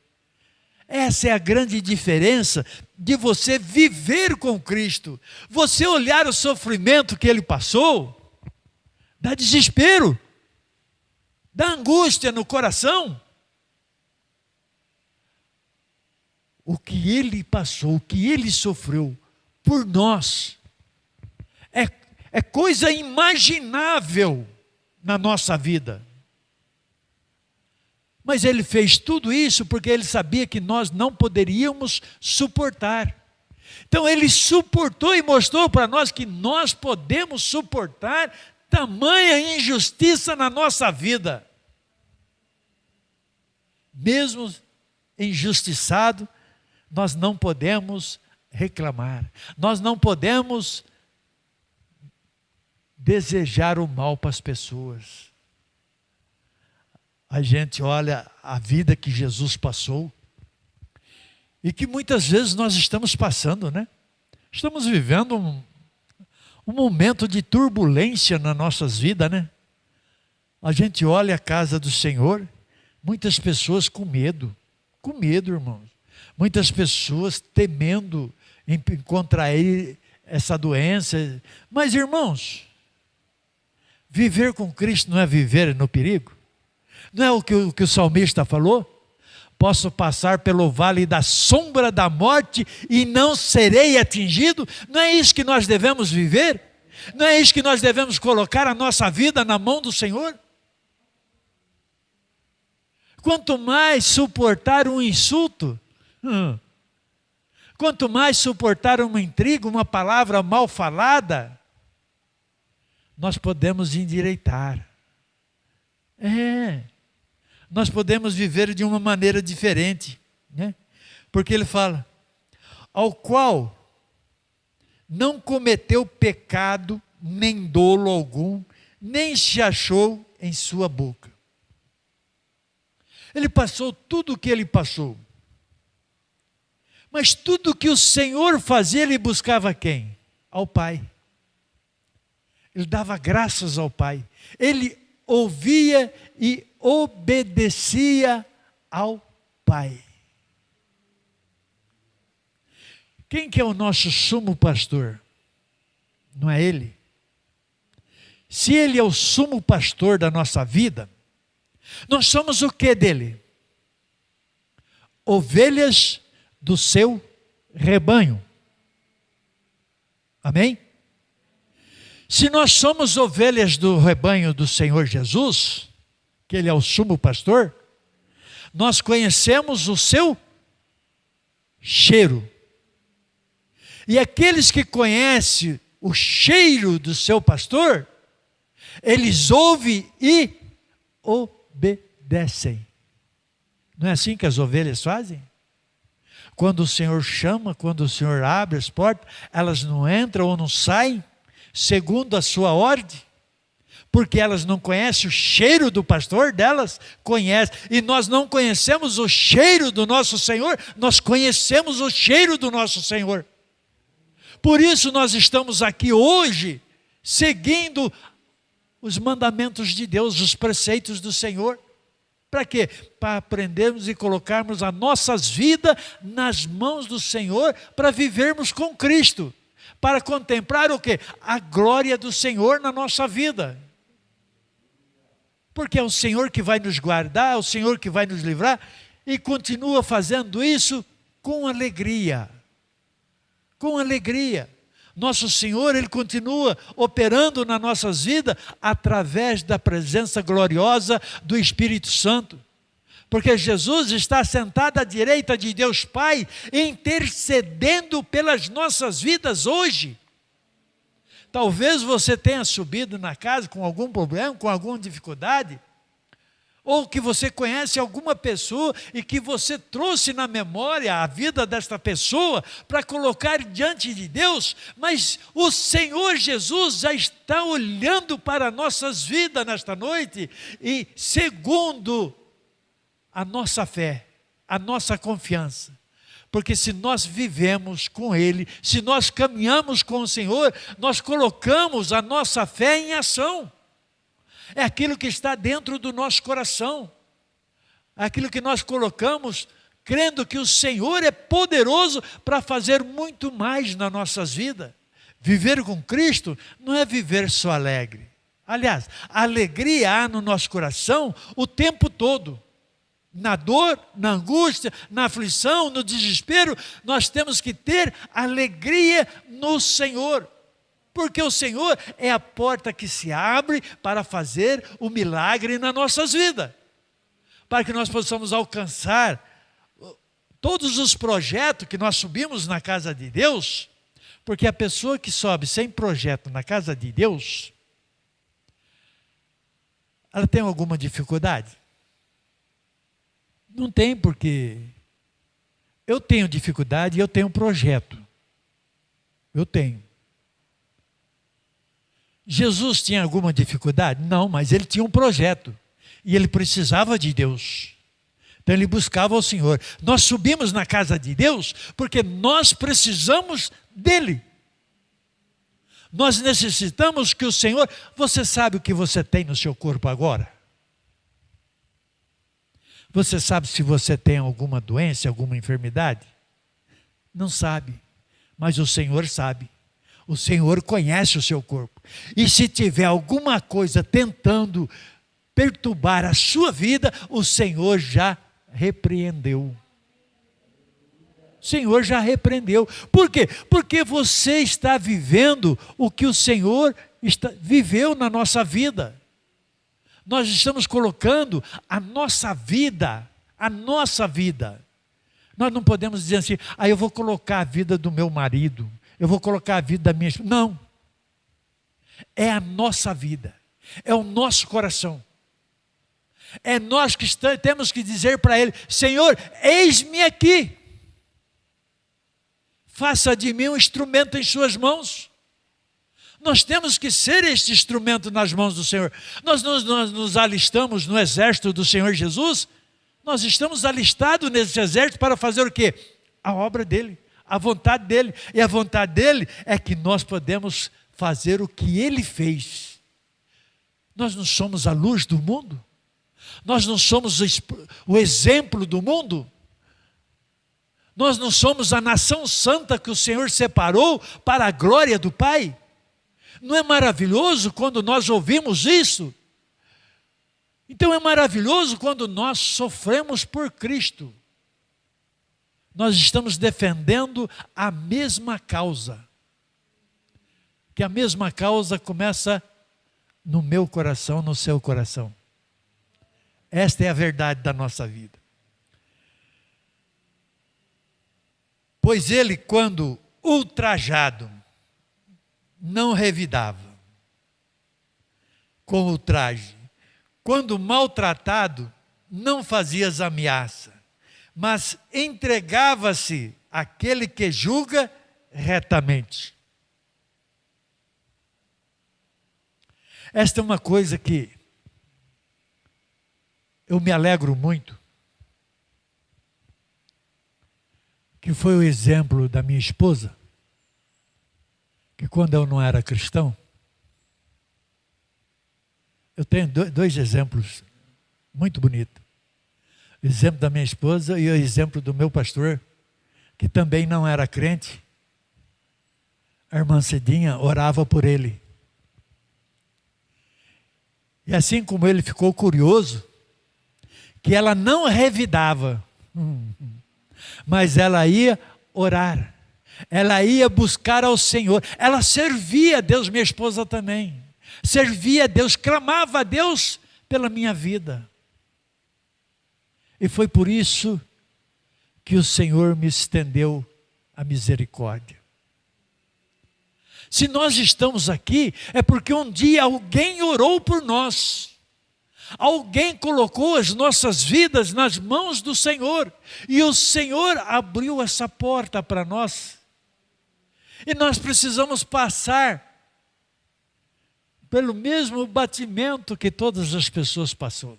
[SPEAKER 3] Essa é a grande diferença de você viver com Cristo. Você olhar o sofrimento que Ele passou, dá desespero, dá angústia no coração. O que Ele passou, o que Ele sofreu por nós, é coisa imaginável na nossa vida. Mas ele fez tudo isso porque ele sabia que nós não poderíamos suportar. Então ele suportou e mostrou para nós que nós podemos suportar tamanha injustiça na nossa vida. Mesmo injustiçado, nós não podemos reclamar. Nós não podemos desejar o mal para as pessoas. A gente olha a vida que Jesus passou e que muitas vezes nós estamos passando, né? Estamos vivendo um momento de turbulência nas nossas vidas, né? A gente olha a casa do Senhor, muitas pessoas com medo, irmãos. Muitas pessoas temendo em contrair essa doença. Mas, irmãos, viver com Cristo não é viver no perigo? Não é o que o salmista falou? Posso passar pelo vale da sombra da morte e não serei atingido? Não é isso que nós devemos viver? Não é isso que nós devemos colocar a nossa vida na mão do Senhor? Quanto mais suportar um insulto, quanto mais suportar uma intriga, uma palavra mal falada, nós podemos endireitar. Nós podemos viver de uma maneira diferente, né? Porque ele fala, ao qual não cometeu pecado, nem dolo algum, nem se achou em sua boca. Ele passou tudo o que ele passou. Mas tudo que o Senhor fazia, ele buscava quem? Ao Pai. Ele dava graças ao Pai. Ele ouvia e obedecia ao Pai. Quem que é o nosso sumo pastor? Não é Ele? Se Ele é o sumo pastor da nossa vida, nós somos o que dele? Ovelhas do seu rebanho. Amém? Se nós somos ovelhas do rebanho do Senhor Jesus, que Ele é o sumo pastor, nós conhecemos o seu cheiro. E aqueles que conhecem o cheiro do seu pastor, eles ouvem e obedecem. Não é assim que as ovelhas fazem? Quando o Senhor chama, quando o Senhor abre as portas, elas não entram ou não saem segundo a sua ordem, porque elas não conhecem o cheiro do pastor delas, conhecem, e nós não conhecemos o cheiro do nosso Senhor, nós conhecemos o cheiro do nosso Senhor. Por isso nós estamos aqui hoje, seguindo os mandamentos de Deus, os preceitos do Senhor. Para quê? Para aprendermos e colocarmos as nossas vidas nas mãos do Senhor, para vivermos com Cristo. Para contemplar o quê? A glória do Senhor na nossa vida. Porque é o Senhor que vai nos guardar, é o Senhor que vai nos livrar, e continua fazendo isso com alegria. Com alegria. Nosso Senhor, Ele continua operando nas nossas vidas através da presença gloriosa do Espírito Santo. Porque Jesus está sentado à direita de Deus Pai, intercedendo pelas nossas vidas hoje. Talvez você tenha subido na casa com algum problema, com alguma dificuldade, ou que você conhece alguma pessoa e que você trouxe na memória a vida desta pessoa para colocar diante de Deus, mas o Senhor Jesus já está olhando para nossas vidas nesta noite e segundo a nossa fé, a nossa confiança. Porque se nós vivemos com Ele, se nós caminhamos com o Senhor, nós colocamos a nossa fé em ação. É aquilo que está dentro do nosso coração. É aquilo que nós colocamos, crendo que o Senhor é poderoso para fazer muito mais nas nossas vidas. Viver com Cristo não é viver só alegre. Aliás, a alegria há no nosso coração o tempo todo. Na dor, na angústia, na aflição, no desespero, nós temos que ter alegria no Senhor. Porque o Senhor é a porta que se abre para fazer o milagre nas nossas vidas. Para que nós possamos alcançar todos os projetos que nós subimos na casa de Deus. Porque a pessoa que sobe sem projeto na casa de Deus, ela tem alguma dificuldade? Não tem, porque eu tenho dificuldade e eu tenho projeto. Eu tenho. Jesus tinha alguma dificuldade? Não, mas ele tinha um projeto. E ele precisava de Deus. Então ele buscava o Senhor. Nós subimos na casa de Deus porque nós precisamos dele. Nós necessitamos que o Senhor... Você sabe o que você tem no seu corpo agora? Você sabe se você tem alguma doença, alguma enfermidade? Não sabe, mas o Senhor sabe. O Senhor conhece o seu corpo. E se tiver alguma coisa tentando perturbar a sua vida, o Senhor já repreendeu. O Senhor já repreendeu. Por quê? Porque você está vivendo o que o Senhor viveu na nossa vida. Nós estamos colocando a nossa vida. Nós não podemos dizer assim, eu vou colocar a vida do meu marido, eu vou colocar a vida da minha esposa. Não. É a nossa vida. É o nosso coração. É nós que temos que dizer para Ele, Senhor, eis-me aqui. Faça de mim um instrumento em suas mãos. Nós temos que ser este instrumento nas mãos do Senhor. Nós nos alistamos no exército do Senhor Jesus. Nós estamos alistados nesse exército para fazer o quê? A obra dEle, a vontade dEle. E a vontade dEle é que nós podemos fazer o que Ele fez. Nós não somos a luz do mundo? Nós não somos o exemplo do mundo? Nós não somos a nação santa que o Senhor separou para a glória do Pai? Não é maravilhoso quando nós ouvimos isso? Então é maravilhoso quando nós sofremos por Cristo. Nós estamos defendendo a mesma causa. Que a mesma causa começa no meu coração, no seu coração. Esta é a verdade da nossa vida. Pois ele, quando ultrajado, não revidava com ultraje. Quando maltratado, não fazia ameaça, mas entregava-se àquele que julga retamente. Esta é uma coisa que eu me alegro muito, que foi o exemplo da minha esposa, que quando eu não era cristão, eu tenho dois exemplos muito bonitos. O exemplo da minha esposa e o exemplo do meu pastor, que também não era crente. A irmã Cidinha orava por ele. E assim como ele ficou curioso, que ela não revidava, mas ela ia orar. Ela ia buscar ao Senhor. Ela servia a Deus, minha esposa também. Servia a Deus, clamava a Deus pela minha vida. E foi por isso que o Senhor me estendeu a misericórdia. Se nós estamos aqui, é porque um dia alguém orou por nós. Alguém colocou as nossas vidas nas mãos do Senhor. E o Senhor abriu essa porta para nós. E nós precisamos passar pelo mesmo batimento que todas as pessoas passaram.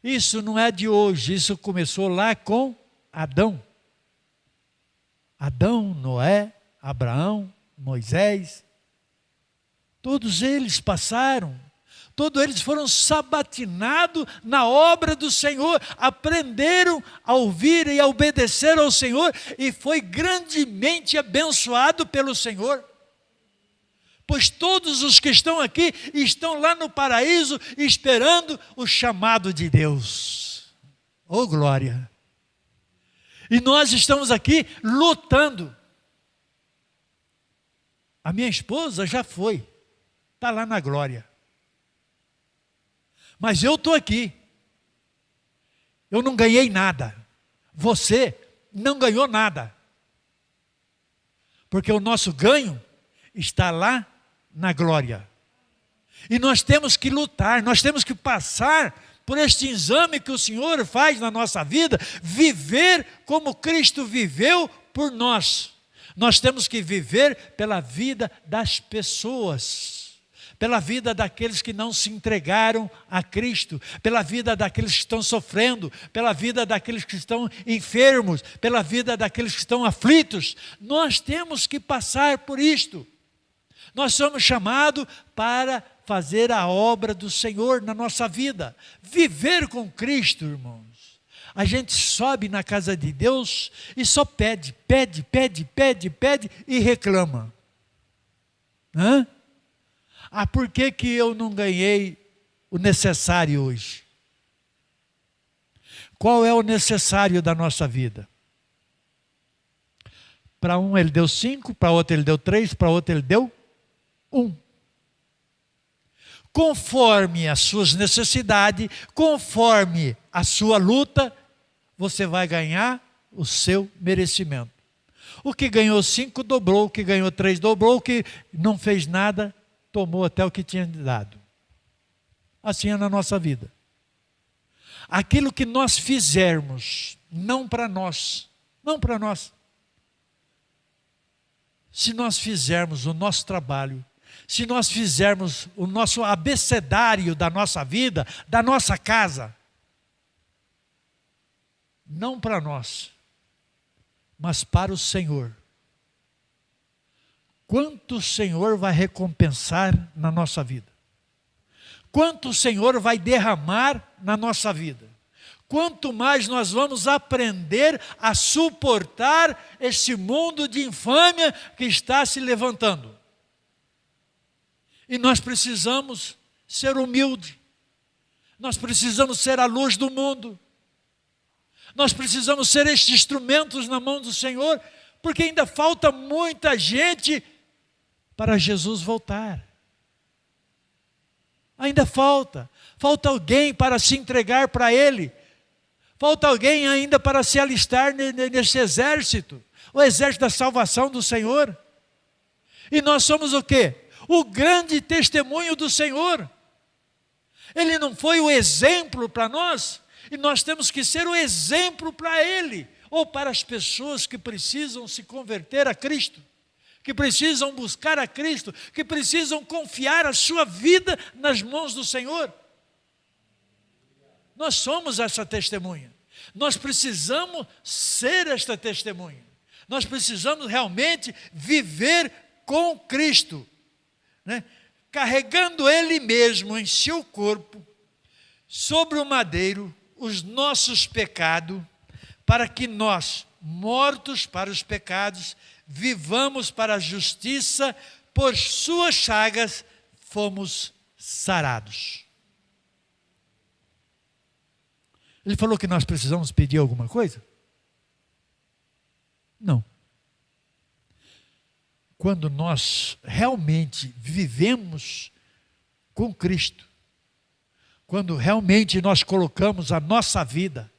[SPEAKER 3] Isso não é de hoje, isso começou lá com Adão. Adão, Noé, Abraão, Moisés. Todos eles passaram. Todos eles foram sabatinados na obra do Senhor, aprenderam a ouvir e a obedecer ao Senhor, e foi grandemente abençoado pelo Senhor. Pois todos os que estão aqui, estão lá no paraíso, esperando o chamado de Deus. Oh glória! E nós estamos aqui lutando. A minha esposa já foi, está lá na glória. Mas eu estou aqui. Eu não ganhei nada. Você não ganhou nada. Porque o nosso ganho está lá na glória. E nós temos que lutar, nós temos que passar por este exame que o Senhor faz na nossa vida, viver como Cristo viveu por nós. Nós temos que viver pela vida das pessoas, pela vida daqueles que não se entregaram a Cristo, pela vida daqueles que estão sofrendo, pela vida daqueles que estão enfermos, pela vida daqueles que estão aflitos. Nós temos que passar por isto. Nós somos chamados para fazer a obra do Senhor na nossa vida. Viver com Cristo, irmãos. A gente sobe na casa de Deus e só pede e reclama. Por que eu não ganhei o necessário hoje? Qual é o necessário da nossa vida? Para um ele deu 5, para outro ele deu 3, para outro ele deu 1. Conforme as suas necessidades, conforme a sua luta, você vai ganhar o seu merecimento. O que ganhou 5 dobrou, o que ganhou 3 dobrou, o que não fez nada tomou até o que tinha dado. Assim é na nossa vida. Aquilo que nós fizermos, não para nós. Se nós fizermos o nosso trabalho, se nós fizermos o nosso abecedário da nossa vida, da nossa casa, não para nós, mas para o Senhor. Quanto o Senhor vai recompensar na nossa vida? Quanto o Senhor vai derramar na nossa vida? Quanto mais nós vamos aprender a suportar esse mundo de infâmia que está se levantando. E nós precisamos ser humildes. Nós precisamos ser a luz do mundo. Nós precisamos ser estes instrumentos na mão do Senhor, porque ainda falta muita gente para Jesus voltar. Ainda falta alguém para se entregar para Ele, falta alguém ainda para se alistar nesse exército, o exército da salvação do Senhor. E nós somos o quê? O grande testemunho do Senhor. Ele não foi o exemplo para nós, e nós temos que ser o exemplo para Ele, ou para as pessoas que precisam se converter a Cristo, que precisam buscar a Cristo, que precisam confiar a sua vida nas mãos do Senhor. Nós somos essa testemunha. Nós precisamos ser esta testemunha. Nós precisamos realmente viver com Cristo, né? Carregando Ele mesmo em seu corpo, sobre o madeiro, os nossos pecados, para que nós, mortos para os pecados, vivamos para a justiça, por suas chagas fomos sarados. Ele falou que nós precisamos pedir alguma coisa? Não. Quando nós realmente vivemos com Cristo, quando realmente nós colocamos a nossa vida,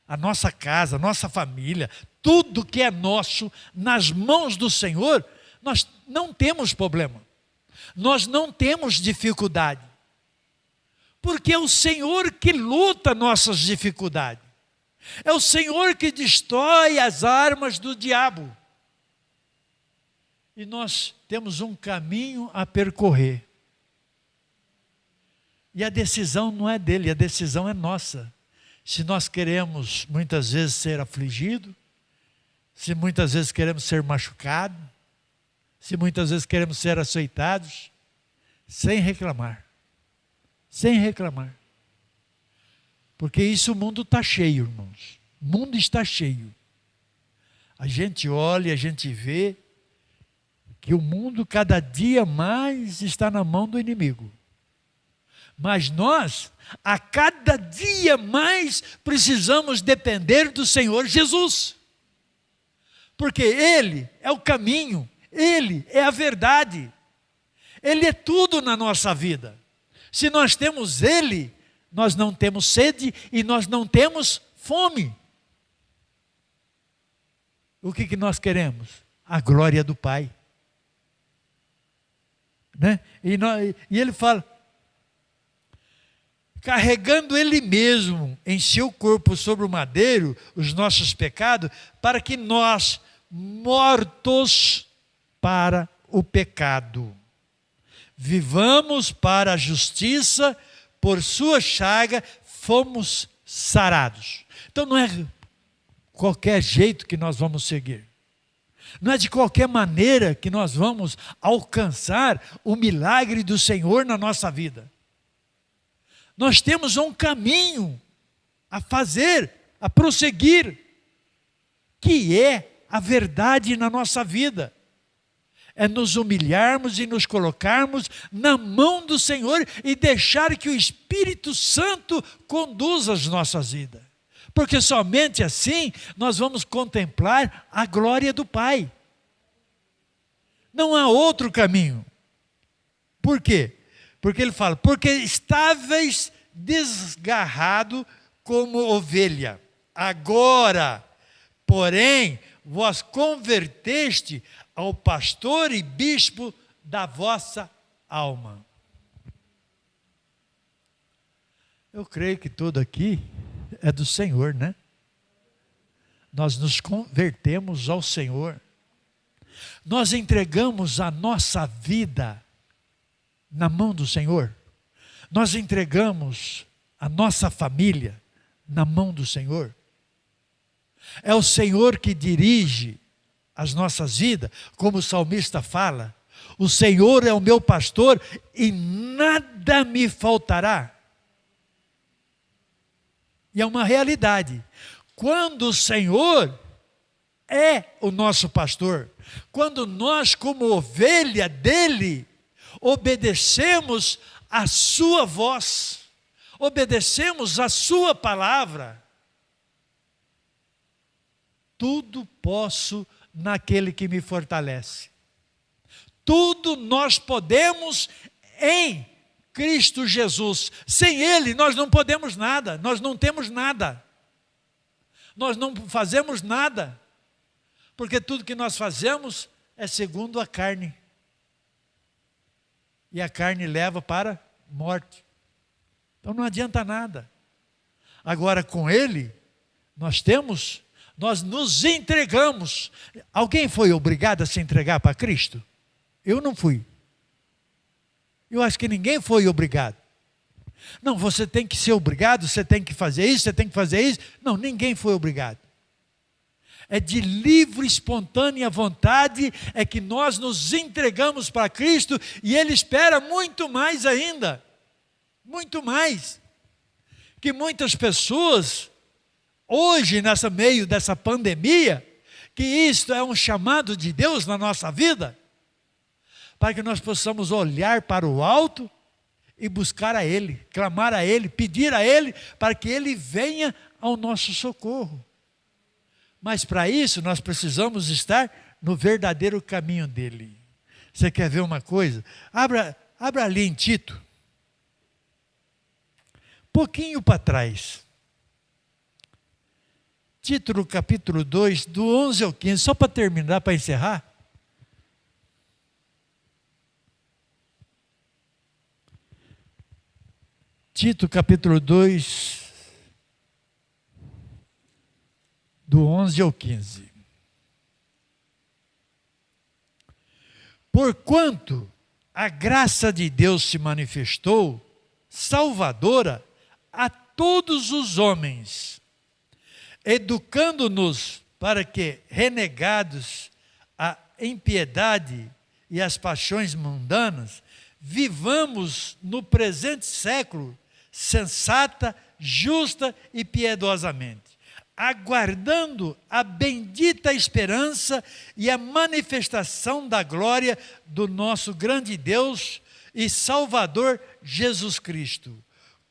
[SPEAKER 3] a nossa casa, a nossa família, tudo que é nosso nas mãos do Senhor, nós não temos problema, nós não temos dificuldade, porque é o Senhor que luta nossas dificuldades, é o Senhor que destrói as armas do diabo, e nós temos um caminho a percorrer, e a decisão não é dele, a decisão é nossa. Se nós queremos muitas vezes ser afligidos, se muitas vezes queremos ser machucados, se muitas vezes queremos ser aceitados, sem reclamar. Sem reclamar. Porque isso o mundo está cheio, irmãos. O mundo está cheio. A gente olha, a gente vê que o mundo cada dia mais está na mão do inimigo. Mas nós, a cada dia mais, precisamos depender do Senhor Jesus. Porque Ele é o caminho, Ele é a verdade. Ele é tudo na nossa vida. Se nós temos Ele, nós não temos sede e nós não temos fome. O que nós queremos? A glória do Pai. Né? E ele fala, carregando Ele mesmo em seu corpo sobre o madeiro, os nossos pecados, para que nós, mortos para o pecado, vivamos para a justiça, por sua chaga fomos sarados. Então não é qualquer jeito que nós vamos seguir. Não é de qualquer maneira que nós vamos alcançar o milagre do Senhor na nossa vida. Nós temos um caminho a fazer, a prosseguir, que é a verdade na nossa vida. É nos humilharmos e nos colocarmos na mão do Senhor e deixar que o Espírito Santo conduza as nossas vidas. Porque somente assim nós vamos contemplar a glória do Pai. Não há outro caminho. Por quê? Porque ele fala, porque estáveis desgarrado como ovelha. Agora, porém, vós converteste ao pastor e bispo da vossa alma. Eu creio que tudo aqui é do Senhor, né? Nós nos convertemos ao Senhor. Nós entregamos a nossa vida na mão do Senhor. Nós entregamos a nossa família na mão do Senhor. É o Senhor que dirige as nossas vidas, como o salmista fala, o Senhor é o meu pastor e nada me faltará. E é uma realidade. Quando o Senhor é o nosso pastor, quando nós como ovelha dele, obedecemos a sua voz, obedecemos a sua palavra, tudo posso naquele que me fortalece. Tudo nós podemos em Cristo Jesus. Sem Ele nós não podemos nada, nós não temos nada. Nós não fazemos nada, porque tudo que nós fazemos é segundo a carne. E a carne leva para a morte. Então não adianta nada. Agora com Ele, nós nos entregamos. Alguém foi obrigado a se entregar para Cristo? Eu não fui. Eu acho que ninguém foi obrigado. Não, você tem que ser obrigado, você tem que fazer isso, você tem que fazer isso. Não, ninguém foi obrigado. É de livre, espontânea vontade, é que nós nos entregamos para Cristo e Ele espera muito mais ainda. Muito mais. Que muitas pessoas, hoje, nessa meio dessa pandemia, que isto é um chamado de Deus na nossa vida, para que nós possamos olhar para o alto e buscar a Ele, clamar a Ele, pedir a Ele, para que Ele venha ao nosso socorro. Mas para isso nós precisamos estar no verdadeiro caminho dEle. Você quer ver uma coisa? Abra ali em Tito. Pouquinho para trás. Tito no capítulo 2, do 11 ao 15, só para terminar, para encerrar. Tito capítulo 2, do 11 ao 15. Porquanto a graça de Deus se manifestou, salvadora a todos os homens, educando-nos para que, renegados a impiedade e as paixões mundanas, vivamos no presente século sensata, justa e piedosamente, aguardando a bendita esperança e a manifestação da glória do nosso grande Deus e Salvador Jesus Cristo,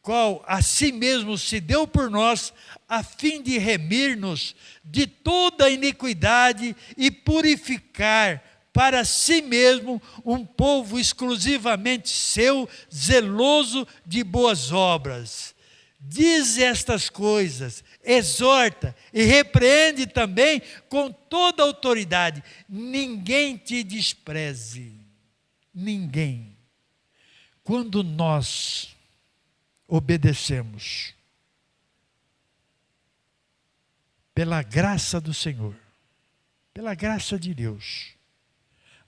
[SPEAKER 3] qual a si mesmo se deu por nós, a fim de remir-nos de toda iniquidade e purificar para si mesmo um povo exclusivamente seu, zeloso de boas obras. Diz estas coisas, exorta e repreende também com toda autoridade. Ninguém te despreze. Ninguém. Quando nós obedecemos pela graça do Senhor, pela graça de Deus,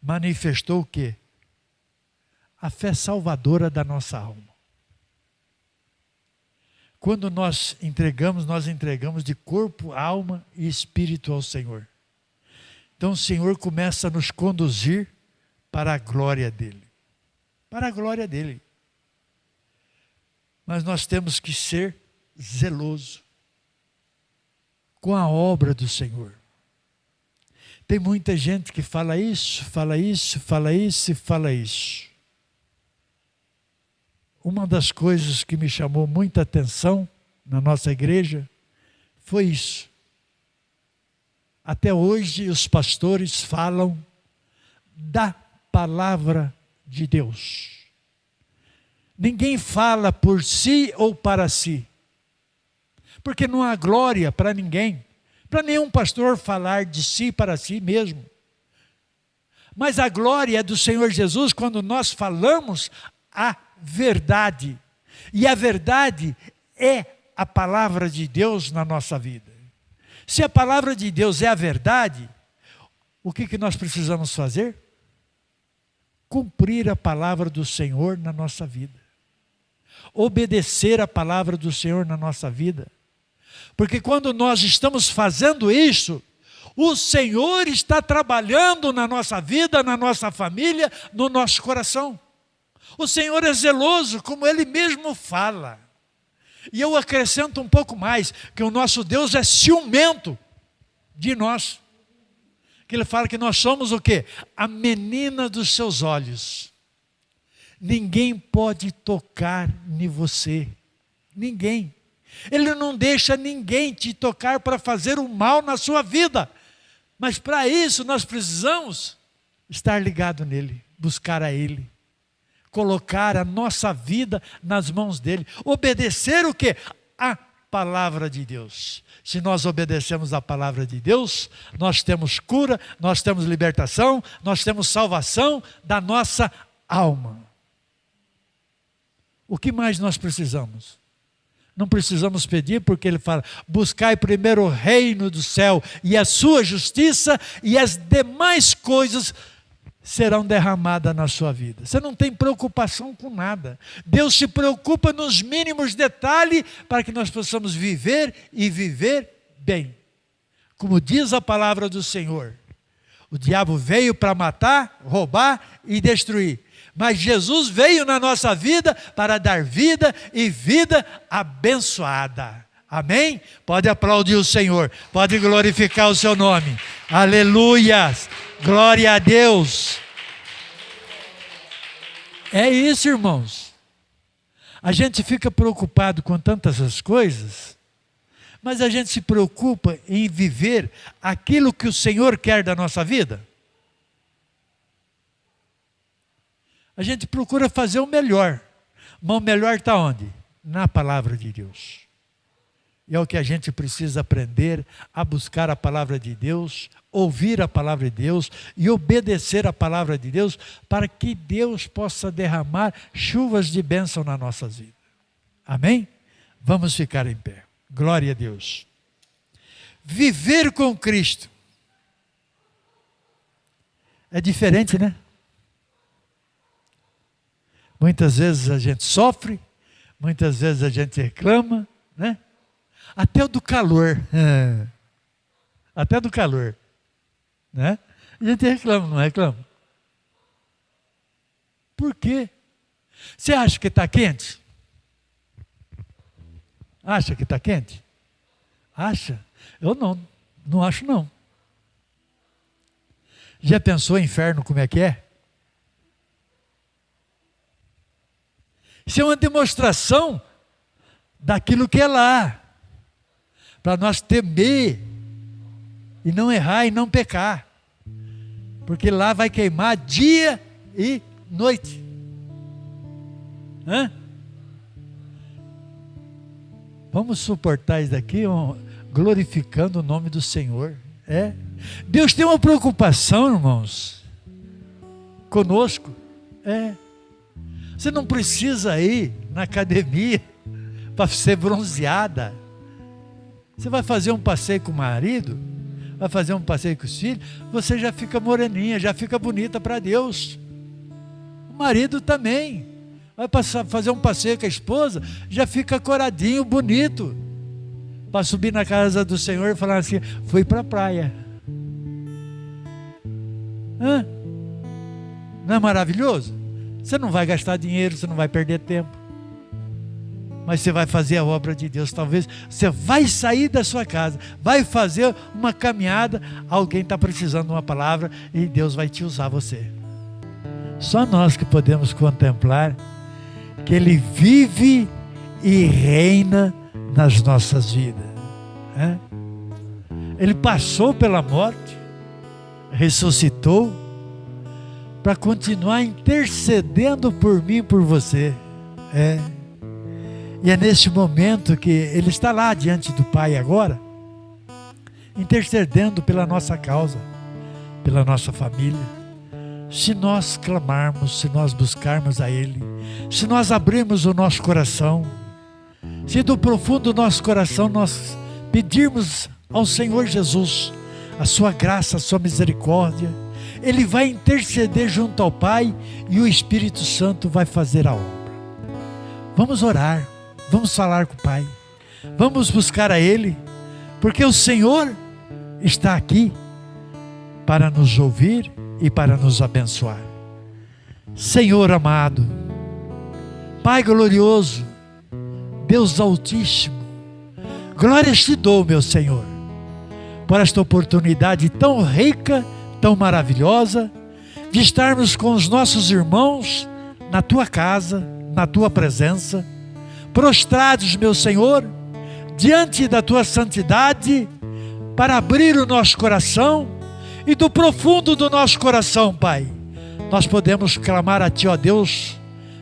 [SPEAKER 3] manifestou o quê? A fé salvadora da nossa alma. Quando nós entregamos de corpo, alma e espírito ao Senhor. Então o Senhor começa a nos conduzir para a glória dEle. Para a glória dEle. Mas nós temos que ser zeloso com a obra do Senhor. Tem muita gente que fala isso, fala isso, fala isso e fala isso. Uma das coisas que me chamou muita atenção na nossa igreja foi isso. Até hoje os pastores falam da palavra de Deus. Ninguém fala por si ou para si. Porque não há glória para ninguém. Para nenhum pastor falar de si para si mesmo. Mas a glória é do Senhor Jesus quando nós falamos a verdade. E a verdade é a palavra de Deus na nossa vida. Se a palavra de Deus é a verdade, o que nós precisamos fazer? Cumprir a palavra do Senhor na nossa vida. Obedecer a palavra do Senhor na nossa vida. Porque quando nós estamos fazendo isso, o Senhor está trabalhando na nossa vida, na nossa família, no nosso coração. O Senhor é zeloso, como Ele mesmo fala. E eu acrescento um pouco mais, que o nosso Deus é ciumento de nós. Que Ele fala que nós somos o quê? A menina dos seus olhos. Ninguém pode tocar em você. Ninguém. Ele não deixa ninguém te tocar para fazer o mal na sua vida. Mas para isso nós precisamos estar ligado nele, buscar a Ele. Colocar a nossa vida nas mãos dEle. Obedecer o quê? A palavra de Deus. Se nós obedecemos a palavra de Deus, nós temos cura, nós temos libertação, nós temos salvação da nossa alma. O que mais nós precisamos? Não precisamos pedir, porque Ele fala: buscai primeiro o reino do céu e a sua justiça, e as demais coisas serão derramadas na sua vida. Você não tem preocupação com nada. Deus se preocupa nos mínimos detalhes para que nós possamos viver e viver bem. Como diz a palavra do Senhor, o diabo veio para matar, roubar e destruir. Mas Jesus veio na nossa vida para dar vida e vida abençoada. Amém? Pode aplaudir o Senhor, pode glorificar o seu nome. Aleluias! Glória a Deus! É isso, irmãos. A gente fica preocupado com tantas coisas, mas a gente se preocupa em viver aquilo que o Senhor quer da nossa vida. A gente procura fazer o melhor, mas o melhor está onde? Na palavra de Deus. E é o que a gente precisa aprender, a buscar a palavra de Deus, ouvir a palavra de Deus e obedecer a palavra de Deus, para que Deus possa derramar chuvas de bênção nas nossas vidas. Amém? Vamos ficar em pé. Glória a Deus. Viver com Cristo é diferente, né? Muitas vezes a gente sofre, muitas vezes a gente reclama, né? Até do calor. Até do calor. Né? A gente reclama, não reclama? Por quê? Você acha que está quente? Acha que está quente? Acha? Eu não acho não. Já pensou o inferno como é que é? Isso é uma demonstração daquilo que é lá. Para nós temer e não errar e não pecar. Porque lá vai queimar dia e noite. Vamos suportar isso daqui, glorificando o nome do Senhor. Deus tem uma preocupação, irmãos, conosco. Você não precisa ir na academia para ser bronzeada. Você vai fazer um passeio com o marido, vai fazer um passeio com os filhos, você já fica moreninha, já fica bonita para Deus. O marido também vai fazer um passeio com a esposa, já fica coradinho, bonito, para subir na casa do Senhor e falar assim: fui para a praia. Não é maravilhoso? Você não vai gastar dinheiro, você não vai perder tempo, mas você vai fazer a obra de Deus. Talvez você vai sair da sua casa, vai fazer uma caminhada, alguém está precisando de uma palavra e Deus vai te usar você. Só nós que podemos contemplar que Ele vive e reina nas nossas vidas. Ele passou pela morte, ressuscitou, para continuar intercedendo por mim e por você. E é neste momento que Ele está lá diante do Pai agora, intercedendo pela nossa causa, pela nossa família. Se nós clamarmos, se nós buscarmos a Ele, se nós abrirmos o nosso coração, se do profundo do nosso coração nós pedirmos ao Senhor Jesus a sua graça, a sua misericórdia, Ele vai interceder junto ao Pai e o Espírito Santo vai fazer a obra. Vamos orar, vamos falar com o Pai, vamos buscar a Ele, porque o Senhor está aqui para nos ouvir e para nos abençoar. Senhor amado, Pai glorioso, Deus altíssimo, glórias te dou, meu Senhor, por esta oportunidade tão rica, tão maravilhosa, de estarmos com os nossos irmãos na tua casa, na tua presença, prostrados, meu Senhor, diante da tua santidade, para abrir o nosso coração, e do profundo do nosso coração, Pai, nós podemos clamar a Ti, ó Deus,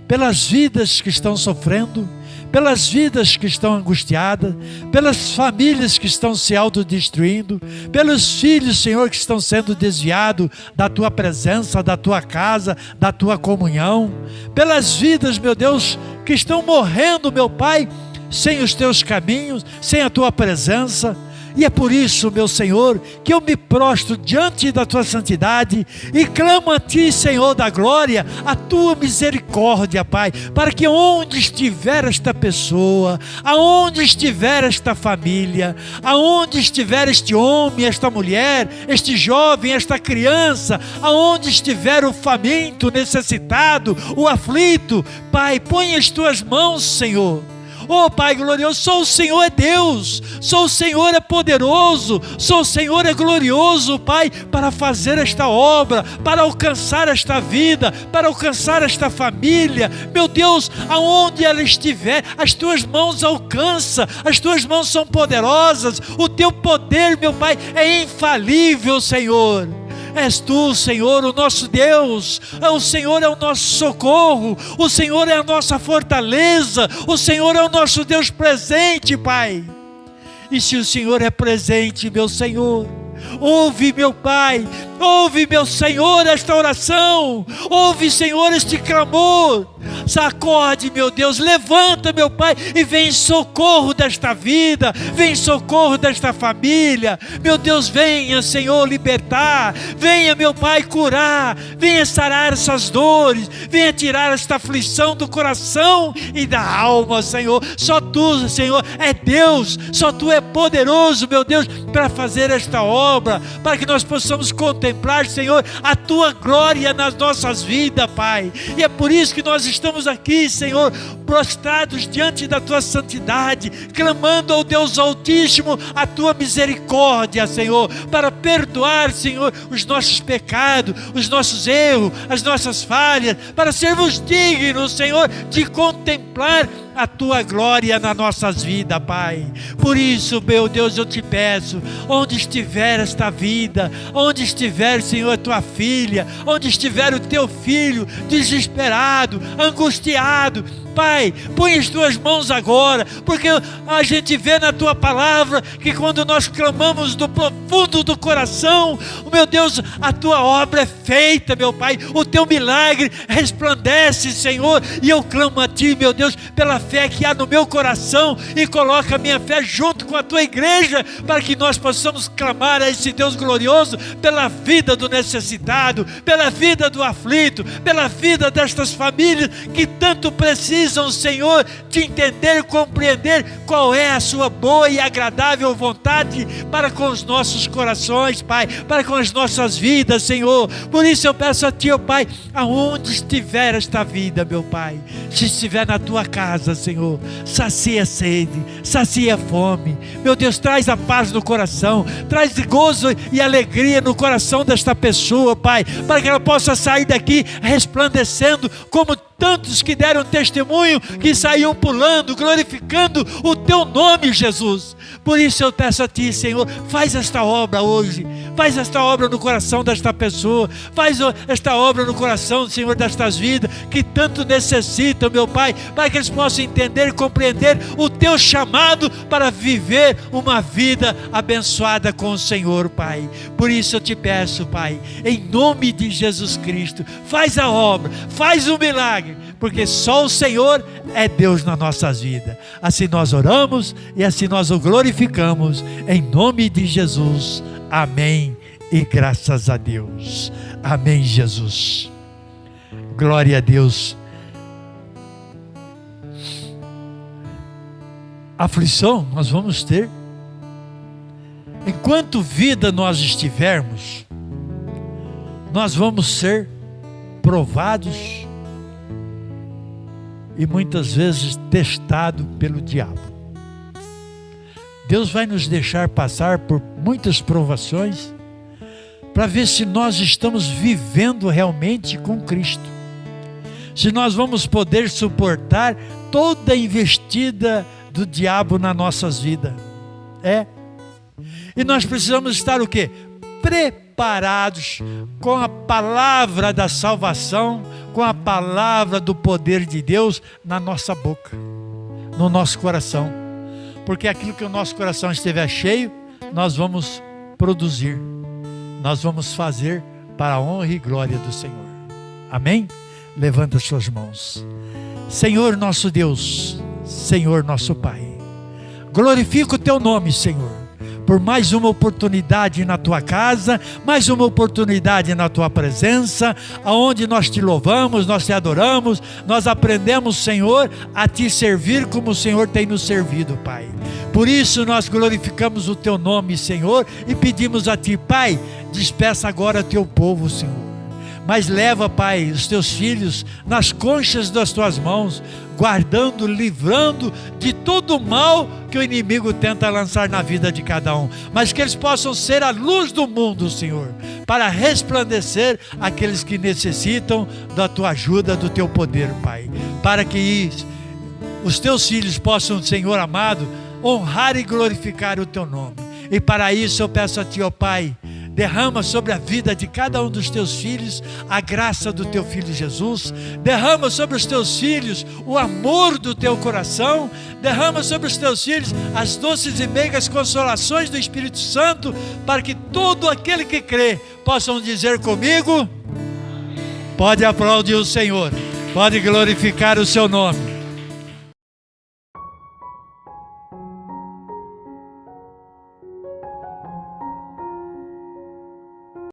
[SPEAKER 3] pelas vidas que estão sofrendo, pelas vidas que estão angustiadas, pelas famílias que estão se autodestruindo, pelos filhos, Senhor, que estão sendo desviados da Tua presença, da Tua casa, da Tua comunhão, pelas vidas, meu Deus, que estão morrendo, meu Pai, sem os Teus caminhos, sem a Tua presença. E é por isso, meu Senhor, que eu me prostro diante da Tua santidade e clamo a Ti, Senhor da glória, a Tua misericórdia, Pai, para que onde estiver esta pessoa, aonde estiver esta família, aonde estiver este homem, esta mulher, este jovem, esta criança, aonde estiver o faminto, o necessitado, o aflito, Pai, põe as Tuas mãos, Senhor. Oh Pai glorioso, só o Senhor é Deus, só o Senhor é poderoso, só o Senhor é glorioso, Pai, para fazer esta obra, para alcançar esta vida, para alcançar esta família. Meu Deus, aonde ela estiver, as Tuas mãos alcançam, as Tuas mãos são poderosas, o Teu poder, meu Pai, é infalível, Senhor. És Tu, Senhor, o nosso Deus, o Senhor é o nosso socorro, o Senhor é a nossa fortaleza, o Senhor é o nosso Deus presente, Pai. E se o Senhor é presente, meu Senhor, ouve, meu Pai, ouve, meu Senhor, esta oração, ouve, Senhor, este clamor. Sacode, meu Deus, levanta, meu Pai, e vem em socorro desta vida, vem em socorro desta família. Meu Deus, venha, Senhor, libertar, venha, meu Pai, curar, venha sarar essas dores, venha tirar esta aflição do coração e da alma, Senhor. Só Tu, Senhor, é Deus, só Tu é poderoso, meu Deus, para fazer esta obra, para que nós possamos contemplar, Senhor, a Tua glória nas nossas vidas, Pai. E é por isso que nós estamos aqui, Senhor, prostrados diante da Tua santidade, clamando ao Deus Altíssimo a Tua misericórdia, Senhor, para perdoar, Senhor, os nossos pecados, os nossos erros, as nossas falhas, para sermos dignos, Senhor, de contemplar a tua glória nas nossas vidas, Pai. Por isso, meu Deus, eu te peço, onde estiver esta vida, onde estiver, Senhor, a tua filha, onde estiver o teu filho desesperado, angustiado, Pai, põe as tuas mãos agora, porque a gente vê na tua palavra que quando nós clamamos do profundo do coração, meu Deus, a tua obra é feita, meu Pai, o teu milagre resplandece, Senhor, e eu clamo a ti, meu Deus, pela fé que há no meu coração, e coloca a minha fé junto com a tua igreja, para que nós possamos clamar a esse Deus glorioso pela vida do necessitado, pela vida do aflito, pela vida destas famílias que tanto precisam, Senhor, de entender e compreender qual é a sua boa e agradável vontade para com os nossos corações, Pai, para com as nossas vidas, Senhor. Por isso eu peço a ti, ó Pai, aonde estiver esta vida, meu Pai, se estiver na tua casa, Senhor, sacia a sede, sacia a fome, meu Deus, traz a paz no coração, traz gozo e alegria no coração desta pessoa, Pai, para que ela possa sair daqui resplandecendo como tantos que deram testemunho, que saíam pulando, glorificando o teu nome, Jesus. Por isso eu peço a ti, Senhor, faz esta obra hoje, faz esta obra no coração desta pessoa, faz esta obra no coração, Senhor, destas vidas que tanto necessitam, meu Pai, para que eles possam entender e compreender o teu chamado para viver uma vida abençoada com o Senhor, Pai. Por isso eu te peço, Pai, em nome de Jesus Cristo, faz a obra, faz o milagre, porque só o Senhor é Deus nas nossas vidas. Assim nós oramos e assim nós o glorificamos, em nome de Jesus. Amém e graças a Deus. Amém, Jesus. Glória a Deus. Aflição nós vamos ter. Enquanto vida nós estivermos, nós vamos ser provados e muitas vezes testado pelo diabo. Deus vai nos deixar passar por muitas provações para ver se nós estamos vivendo realmente com Cristo, se nós vamos poder suportar toda a investida do diabo nas nossas vidas. E nós precisamos estar o quê? Preparados com a palavra da salvação, com a palavra do poder de Deus na nossa boca, no nosso coração, porque aquilo que o nosso coração estiver cheio, nós vamos produzir, nós vamos fazer para a honra e glória do Senhor. Amém? Levanta as suas mãos. Senhor nosso Deus, Senhor nosso Pai, glorifica o teu nome, Senhor, por mais uma oportunidade na tua casa, mais uma oportunidade na tua presença, aonde nós te louvamos, nós te adoramos, nós aprendemos, Senhor, a te servir como o Senhor tem nos servido, Pai. Por isso nós glorificamos o teu nome, Senhor, e pedimos a ti, Pai, despeça agora teu povo, Senhor. Mas leva, Pai, os teus filhos nas conchas das tuas mãos, guardando, livrando de todo o mal que o inimigo tenta lançar na vida de cada um. Mas que eles possam ser a luz do mundo, Senhor, para resplandecer aqueles que necessitam da tua ajuda, do teu poder, Pai. Para que os teus filhos possam, Senhor amado, honrar e glorificar o teu nome. E para isso eu peço a ti, ó Pai, derrama sobre a vida de cada um dos teus filhos a graça do teu Filho Jesus. Derrama sobre os teus filhos o amor do teu coração. Derrama sobre os teus filhos as doces e meigas consolações do Espírito Santo, para que todo aquele que crê possam dizer comigo: pode aplaudir o Senhor, pode glorificar o seu nome.